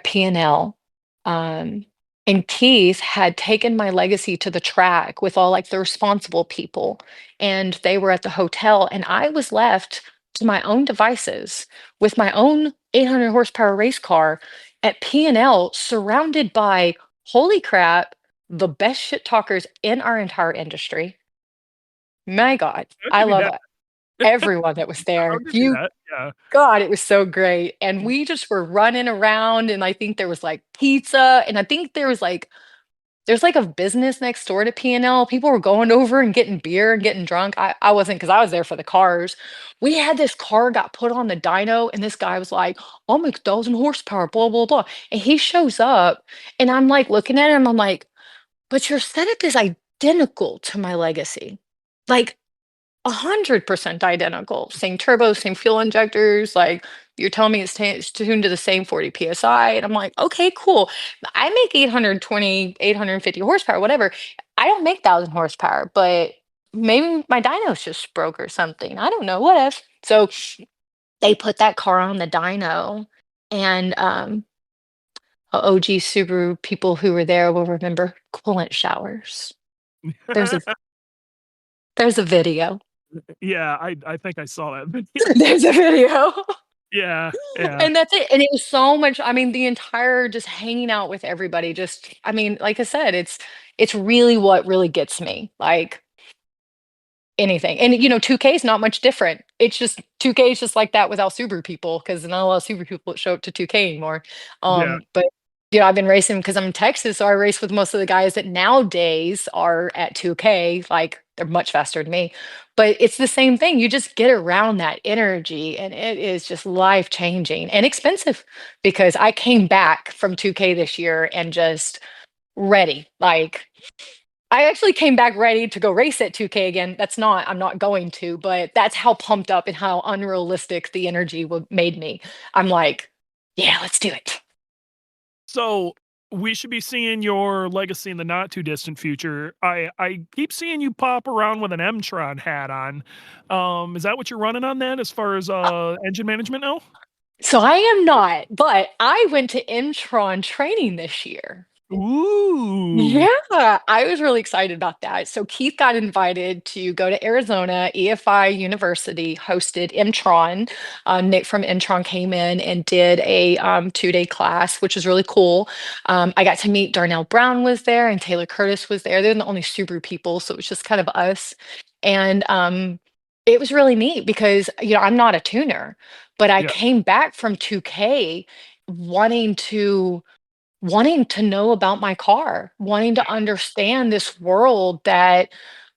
P&L. Um, and Keith had taken my Legacy to the track with all like the responsible people, and they were at the hotel, and I was left to my own devices with my own 800 horsepower race car at P&L, surrounded by, holy crap, the best shit talkers in our entire industry. My God, I'll I give you love that. everyone that was I'll there. give you You that, yeah. God, it was so great. And we just were running around, and I think there was like pizza, and I think there's like a business next door to P&L. People were going over and getting beer and getting drunk. I wasn't, because I was there for the cars. We had this car got put on the dyno, and this guy was like, I'll make 1,000 horsepower, blah, blah, blah. And he shows up, and I'm like looking at him, I'm like, but your setup is identical to my Legacy. Like 100% identical. Same turbo, same fuel injectors. Like, you're telling me it's tuned to the same 40 psi. And I'm like, okay, cool. I make 820, 850 horsepower, whatever. I don't make 1,000 horsepower, but maybe my dyno's just broke or something. I don't know, what if. So they put that car on the dyno, and OG Subaru people who were there will remember coolant showers. There's a there's a video. Yeah, I think I saw that video. There's a video. Yeah, yeah, And that's it. And it was so much, I mean, the entire just hanging out with everybody, just I mean, like I said, it's really what really gets me. Like anything. And 2K is not much different. It's just 2K is just like that without Subaru people, because not a lot of Subaru people that show up to 2K anymore. yeah. But I've been racing because I'm in Texas, so I race with most of the guys that nowadays are at 2K. Like, they're much faster than me. But it's the same thing. You just get around that energy, and it is just life changing and expensive, because I came back from 2K this year and just ready. Like, I actually came back ready to go race at 2K again. I'm not going to, but that's how pumped up and how unrealistic the energy made me. I'm like, yeah, let's do it. So, we should be seeing your Legacy in the not too distant future. I keep seeing you pop around with an M-Tron hat on. Is that what you're running on then as far as, engine management now? So I am not, but I went to Intron training this year. Ooh. Yeah, I was really excited about that. So Keith got invited to go to Arizona. EFI University hosted Mtron. Nick from Mtron came in and did a 2-day class, which was really cool. I got to meet Darnell Brown was there, and Taylor Curtis was there. They're the only Subaru people, so it was just kind of us. And it was really neat because I'm not a tuner, but I Yeah. came back from 2K wanting to know about my car, wanting to understand this world that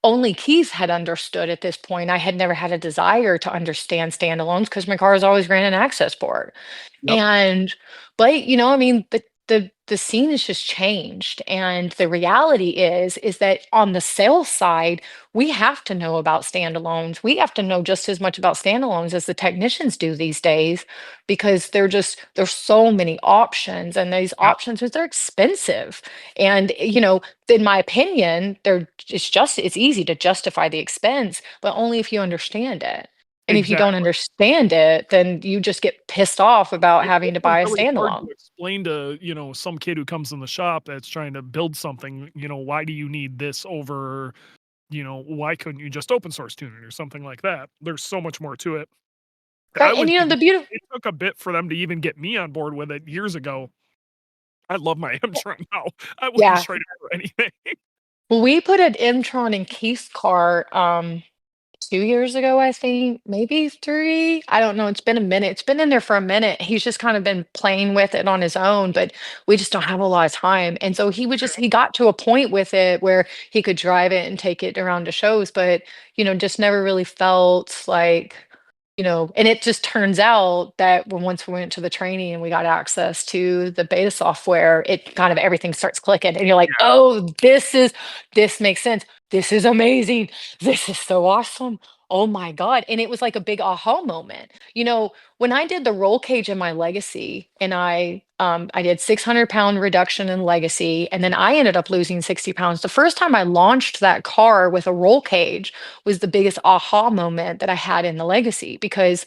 only Keith had understood at this point. I had never had a desire to understand standalones because my car has always ran an access port. Yep, And but, I mean, the scene has just changed, and the reality is that on the sales side, we have to know about standalones. We have to know just as much about standalones as the technicians do these days because there's so many options, and these yep, options they're expensive. And, in my opinion, it's easy to justify the expense, but only if you understand it. And if you don't exactly. understand it, then you just get pissed off about It's having to also buy a really hard standalone. to explain to, some kid who comes in the shop that's trying to build something, why do you need this over, why couldn't you just open source tune it or something like that? There's so much more to it. I Right, and would the even beauty. it took a bit for them to even get me on board with it years ago. I love my M-Tron now. I wouldn't Yeah. trade it for anything. Well, we put an M-tron in Keith's car, 2 years ago, I think, maybe 3. I don't know, it's been a minute. It's been in there for a minute. He's just kind of been playing with it on his own, but we just don't have a lot of time. And so he got to a point with it where he could drive it and take it around to shows, but, just never really felt like, and it just turns out that once we went to the training and we got access to the beta software, it kind of everything starts clicking and you're like, Yeah, "Oh, this makes sense. This is amazing. This is so awesome. Oh my God." And it was like a big aha moment. When I did the roll cage in my legacy and I did 600-pound reduction in legacy, and then I ended up losing 60 pounds. The first time I launched that car with a roll cage was the biggest aha moment that I had in the legacy because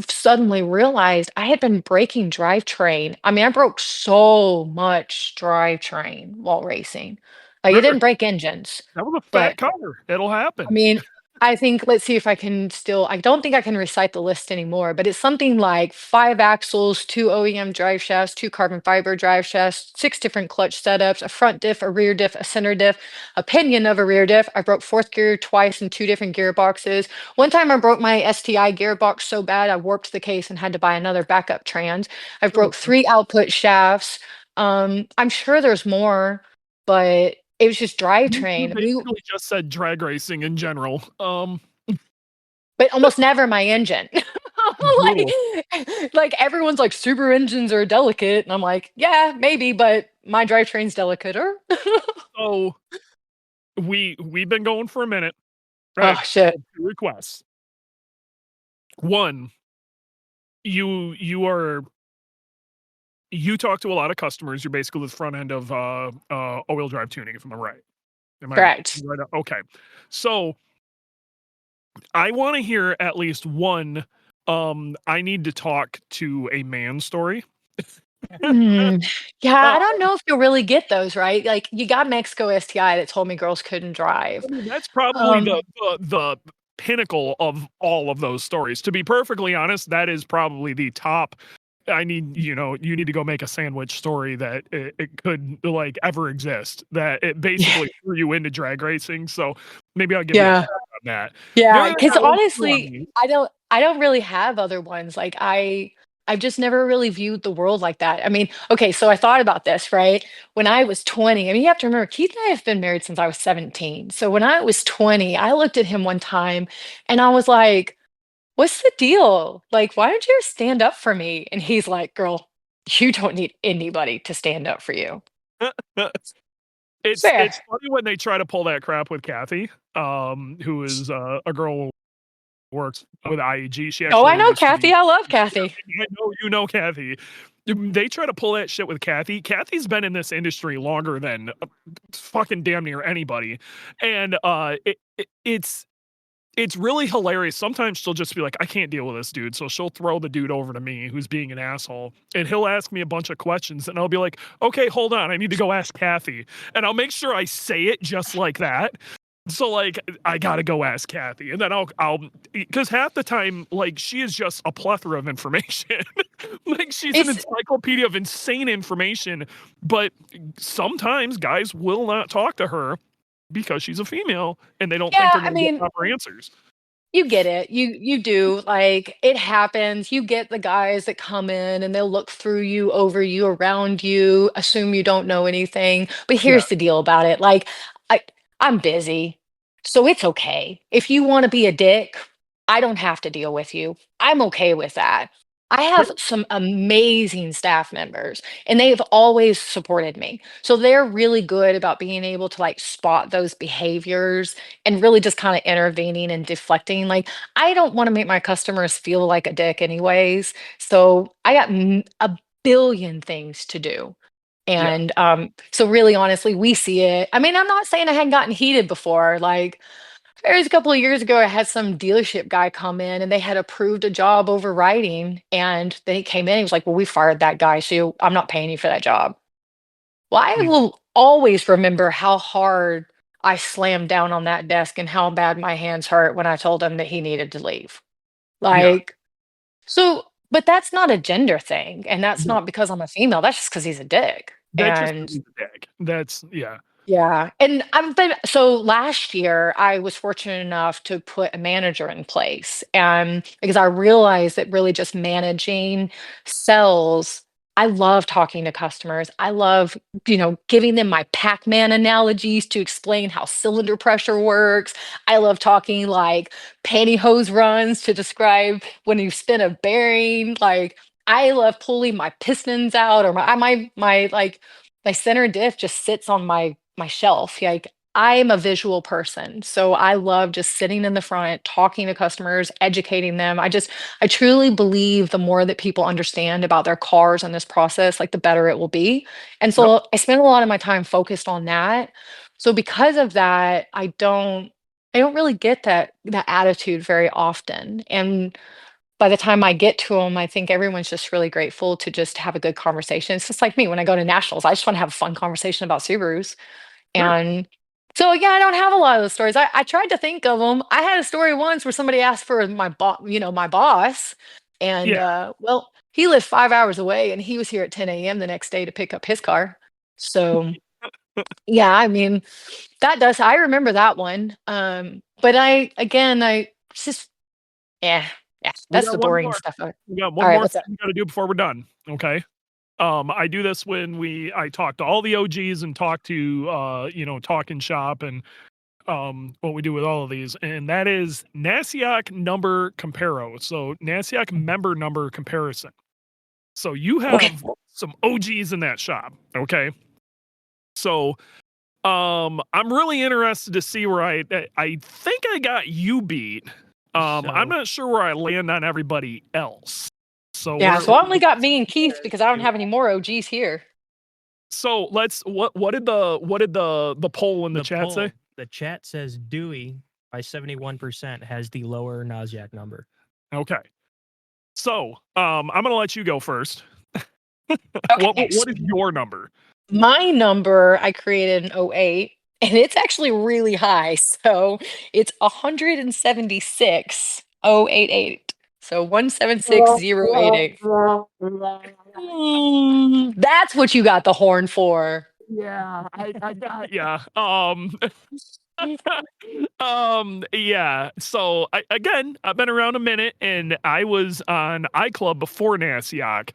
suddenly realized I had been breaking drivetrain. I mean, I broke so much drivetrain while racing. Like it sure. didn't break engines, That was a fat but car. It'll I happen. mean, I think let's see if I don't think I can recite the list anymore, but it's something like 5 axles, 2 OEM drive shafts, 2 carbon fiber drive shafts, 6 different clutch setups, a front diff, a rear diff, a center diff, a pinion of a rear diff. I broke fourth gear twice in 2 different gearboxes. One time I broke my STI gearbox so bad I warped the case and had to buy another backup trans. I broke 3 output shafts. I'm sure there's more, but it was just You drivetrain. basically just said drag racing in general. But almost never my engine. Brutal. Like everyone's like, "Super engines are delicate," and I'm like, "Yeah, maybe, but my drivetrain's delicater." So, we've been going for a minute. Oh, Right. shit. 2 requests. 1, you you talk to a lot of customers. You're basically the front end of, all-wheel drive tuning, if I'm right. Am I Correct. right? Okay. So, I wanna hear at least 1, I need to talk to a man story. Hmm. Yeah, Uh, I don't know if you'll really get those, right? Like, you got Mexico STI that told me girls couldn't drive. I mean, that's probably Um, the pinnacle of all of those stories. To be perfectly honest, that is probably the top. I need, you need to go make a sandwich story that it could like ever exist. That it yeah, basically threw you into drag racing. So maybe I'll give you a yeah. pass on that. The Yeah, other thing because I want to do on honestly, these, I don't really have other ones. Like I've just never really viewed the world like that. I mean, okay, so I thought about this, right? When I was 20, I mean, you have to remember Keith and I have been married since I was 17. So when I was 20, I looked at him one time and I was like, "What's the deal? Like, why don't you stand up for me?" And he's like, "Girl, you don't need anybody to stand up for you." it's Fair. funny when they try to pull that crap with Kathy, who is a girl works with IAG. She Oh, I actually know used to Kathy. be. I love Yeah, Kathy. I know you know Kathy. They try to pull that shit with Kathy. Kathy's been in this industry longer than fucking damn near anybody, and it's really hilarious. Sometimes she'll just be like, "I can't deal with this dude," so she'll throw the dude over to me who's being an asshole, and he'll ask me a bunch of questions, and I'll be like, "Okay, hold on, I need to go ask Kathy," and I'll make sure I say it just like that. So, like, I gotta go ask Kathy, and then because half the time, like, she is just a plethora of information. Like, she's an It's encyclopedia of insane information, but sometimes guys will not talk to her because she's a female, and they don't think they're yeah, I gonna get mean, proper answers. you get it. You do. Like it happens. You get the guys that come in and they'll look through you, over you, around you, assume you don't know anything. But Yeah, here's the deal about it. Like I I'm busy. So it's okay. If you want to be a dick, I don't have to deal with you. I'm okay with that. I Sure. have some amazing staff members and they have always supported me. So they're really good about being able to like spot those behaviors and really just kind of intervening and deflecting. Like, I don't want to make my customers feel like a dick, anyways. So I got a billion things to do. Yeah. And so really honestly, we see it. I mean, I'm not saying I hadn't gotten heated before. Like there was a couple of years ago, I had some dealership guy come in and they had approved a job overriding. And then he came in, he was like, well, we fired that guy, so I'm not paying you for that job. Well, I Mm. will always remember how hard I slammed down on that desk and how bad my hands hurt when I told him that he needed to leave. Yeah. Like, so, but that's not a gender thing. And that's No, not because I'm a female. That's just because he's a dick. that's just And the dick. That's yeah. yeah, and I'm but so last year I was fortunate enough to put a manager in place, and because I realized that really just managing sales, I love talking to customers. I love, giving them my Pac-Man analogies to explain how cylinder pressure works. I love talking like pantyhose runs to describe when you spin a bearing. Like I love pulling my pistons out or my like my center diff just sits on my shelf. Like I'm a visual person, so I love just sitting in the front, talking to customers, educating them. I truly believe the more that people understand about their cars and this process, like the better it will be. And Yep. so I spend a lot of my time focused on that. So because of that, I don't really get that attitude very often. And by the time I get to them, I think everyone's just really grateful to just have a good conversation. It's just like me when I go to nationals. I just want to have a fun conversation about Subarus. Sure. And so, yeah, I don't have a lot of those stories. I tried to think of them. I had a story once where somebody asked for my boss, and Yeah. well, he lived 5 hours away, and he was here at 10 a.m. the next day to pick up his car. So, yeah, I mean, that does. I remember that one. But I just yeah, yeah, We that's got the one boring more. stuff. All We got one right, more what's thing up? we gotta do before we're done. Okay. I do this when I talk to all the OGs and talk to talk in shop and what we do with all of these, and that is NASIOC number comparo. So NASIOC member number comparison. So you Okay. have some OGs in that shop, okay? So I'm really interested to see where I think I got you beat. I'm So not sure where I land on everybody else. So Yeah, we're so I only got me and Keith because I don't have any more OGs here. so let's what did the poll in the chat say? the chat says Dewey by 71% has the lower Nasdaq number. Okay. So, I'm gonna let you go first. Okay. What is your number? My number I created in '08, and it's actually really high. So it's 176,088. So 176,088. That's what you got the horn for. Yeah, I got yeah. Yeah. So again, I've been around a minute, and I was on iClub before NASIOC.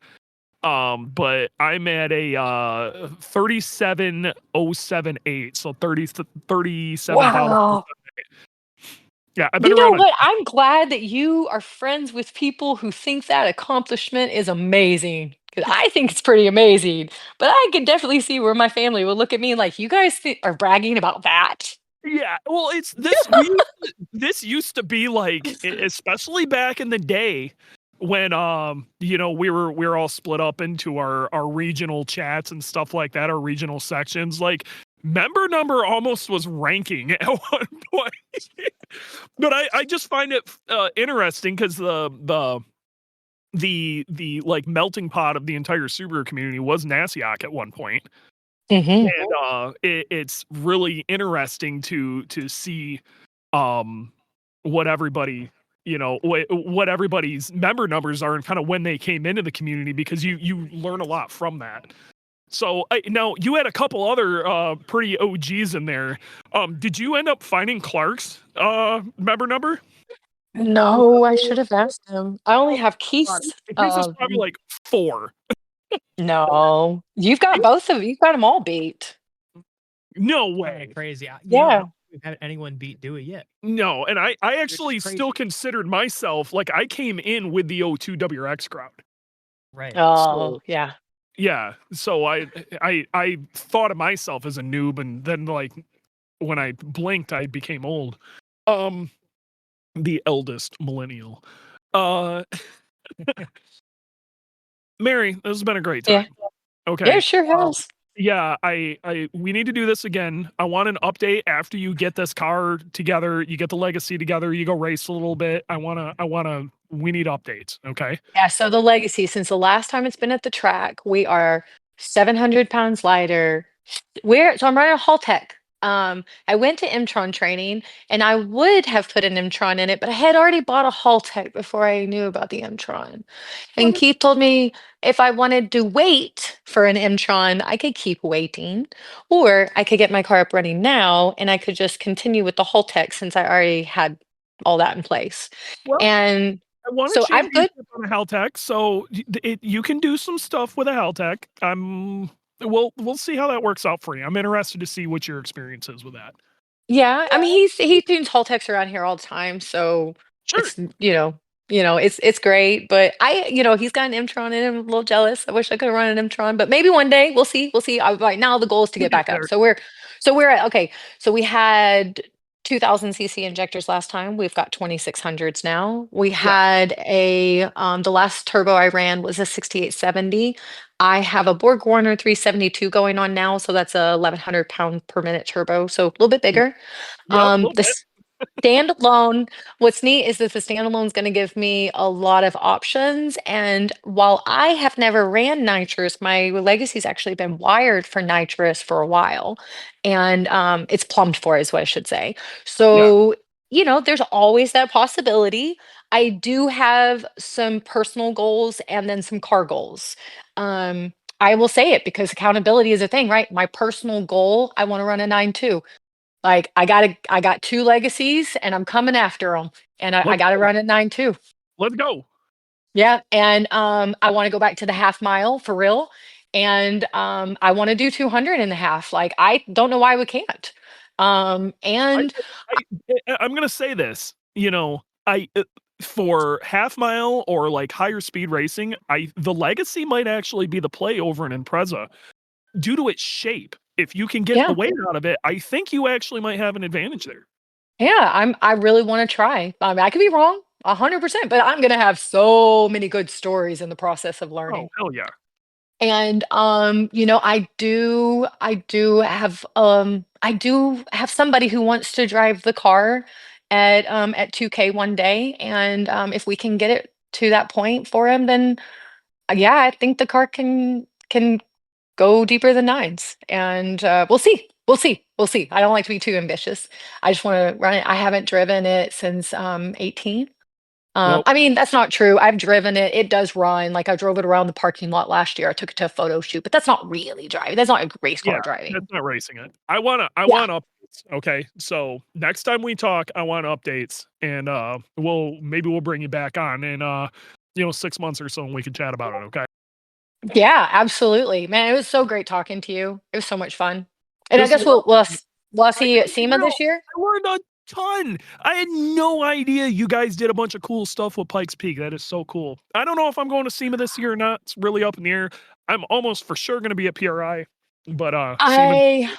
But I'm at a 37,078, so 37,000. Wow. Yeah, I've been You know around a what? I'm glad that you are friends with people who think that accomplishment is amazing. Because I think it's pretty amazing. But I can definitely see where my family would look at me like, you guys are bragging about that. yeah. Well, it's this used to be like, especially back in the day when we were all split up into our regional chats and stuff like that, our regional sections. Like member number almost was ranking at one point. But I just find it interesting because the like melting pot of the entire Subaru community was NASIOC at one point. Hmm. And it's really interesting to see what everybody what everybody's member numbers are and kind of when they came into the community, because you learn a lot from that. So now you had a couple other pretty OGs in there. Did you end up finding Clark's member number? No, I should have asked him. I only have Keith's. His is probably like 4. No, you've got both of you. You've got them all beat. No Kinda way. crazy. Yeah. we've had anyone beat Dewey yet. No, and I actually crazy. still considered myself like I came in with the O2 WRX crowd. Right. Oh, yeah. Yeah, so I thought of myself as a noob, and then like when I blinked, I became old. The eldest millennial. Mary, this has been a great Yeah. time. Okay. Yeah, sure has. Yeah, we need to do this again. I want an update after you get this car together, you get the legacy together, you go race a little bit. We need updates, okay? Yeah, so the legacy, since the last time it's been at the track, we are 700 pounds lighter. So I'm running a Haltech. I went to Mtron training and I would have put an Mtron in it, but I had already bought a Haltech before I knew about the Mtron. And Well, Keith told me if I wanted to wait for an Mtron, I could keep waiting, or I could get my car up running now and I could just continue with the Haltech since I already had all that in place. well, And I want to so I'm good. championship on a Haltech, so you can do some stuff with a Haltech. We'll see how that works out for you. I'm interested to see what your experience is with that. Yeah, I mean, he tunes Haltex around here all the time, so Sure. it's it's great. But he's got an Mtron in him. I'm a little jealous. I wish I could run an Mtron, but maybe one day we'll see. We'll see. Right now, the goal is to We'll get get back up. there. So we're at okay. So we had 2000 cc injectors last time. We've got 2600s now. We Yeah. had the last turbo I ran was a 6870. I have a Borg Warner 372 going on now, so that's a 1100 pound per minute turbo, so a little bit bigger. Yep, a little The bit. standalone, what's neat is that the standalone is going to give me a lot of options. And while I have never ran nitrous, my legacy's actually been wired for nitrous for a while, and it's plumbed for, is what I should say. Yeah. So, there's always that possibility. I do have some personal goals and then some car goals. I will say it because accountability is a thing, right? My personal goal, I want to run a 9.2. Like, I got 2 legacies, and I'm coming after them, and I Let's gotta go. run at 9.2. Let's go. Yeah, and, I wanna go back to the half mile for real, and, I wanna do 200 in the half, like, I don't know why we can't. I And I'm gonna say this, for half mile or like higher speed racing, the legacy might actually be the play over an Impreza due to its shape. If you can get the yeah, weight out of it, I think you actually might have an advantage there. yeah, I really wanna try. I mean, I could be wrong 100%, but I'm gonna have so many good stories in the process of Oh, learning. hell yeah. And, I do have somebody who wants to drive the car at 2K one day, and, if we can get it to that point for him, then, yeah, I think the car can go deeper than 9s, and, we'll see, we'll see, we'll see. I don't like to be too ambitious. I just wanna run it. I haven't driven it since, 18. Well, I mean, that's not true. I've driven it. It does run. Like, I drove it around the parking lot last year. I took it to a photo shoot, but that's not really driving. That's not a race yeah, car driving. that's not racing it. I Yeah. want updates, okay? So, next time we talk, I want updates, and, we'll bring you back on in, 6 months or so, and we can chat about it, okay? Yeah, absolutely. Man, it was so great talking to you. It was so much fun. And I This is guess we'll I see you at SEMA this year? I learned a ton. I had no idea you guys did a bunch of cool stuff with Pikes Peak. That is so cool. I don't know if I'm going to SEMA this year or not. It's really up in the air. I'm almost for sure gonna be at PRI, but, SEMA. I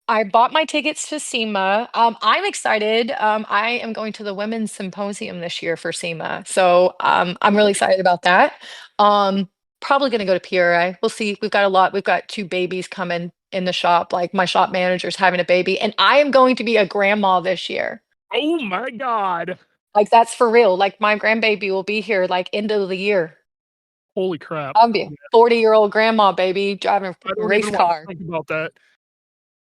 I bought my tickets to SEMA. I'm excited. I am going to the women's symposium this year for SEMA, so I'm really excited about that. Probably going to go to PRI. We'll see. We've got a lot. We've got 2 babies coming in the shop. Like my shop manager's having a baby, and I am going to be a grandma this year. Oh my god. Like that's for real. Like my grandbaby will be here like end of the year. Holy crap. I'll be a 40-year-old grandma baby driving I a don't race even want to car. think about that.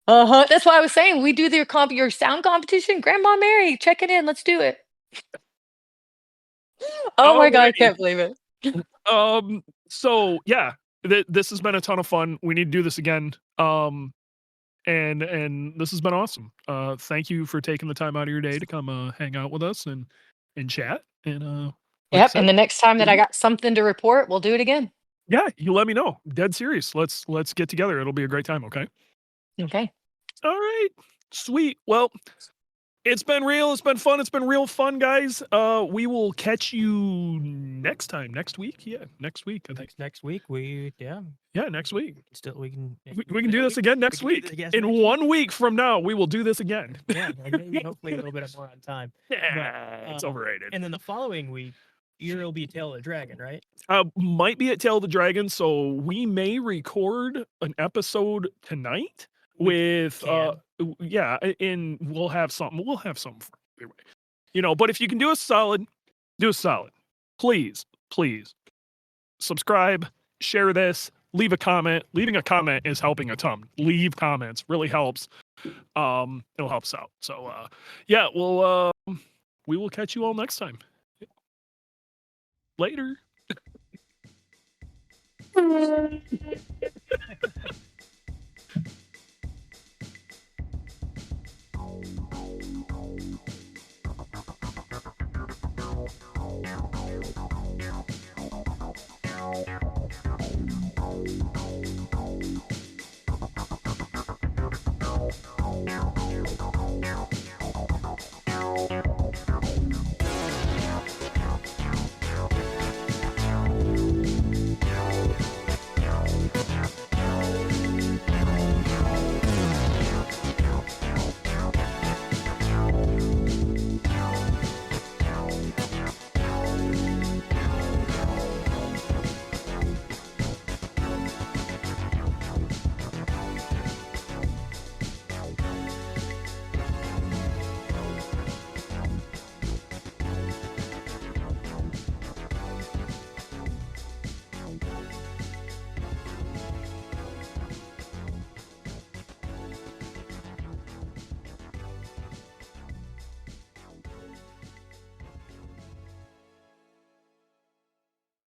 Uh-huh. That's why I was saying we do your sound competition. Grandma Mary, check it in. Let's do it. Oh my God, I Alrighty. can't believe it. So yeah, this has been a ton of fun. We need to do this again. And this has been awesome. Thank you for taking the time out of your day to come hang out with us and chat. And like I Yep. said, And the next time that I got something to report, we'll do it again. yeah, you let me know. Dead serious. Let's get together. It'll be a great time, okay? Okay. All right. Sweet. Well, it's been real. It's been fun. It's been real fun, guys. We will catch you next time. Next week. Yeah, next week. I think. Next week Yeah, next week. we can We can do this again next can do week. this again In next 1 week from now, we will do this again. Yeah, and maybe hopefully a little bit more on time. Yeah, it's overrated. And then the following week, you'll be Tail of the Dragon, right? Might be at Tail of the Dragon, so we may record an episode tonight with yeah, and we'll have something for everybody. You know, but if you can do us solid, do us solid. Please subscribe, share this, leave a comment. Leaving a comment is helping a ton. Leave comments really helps. It'll help us out. So yeah, we will catch you all next time. Later.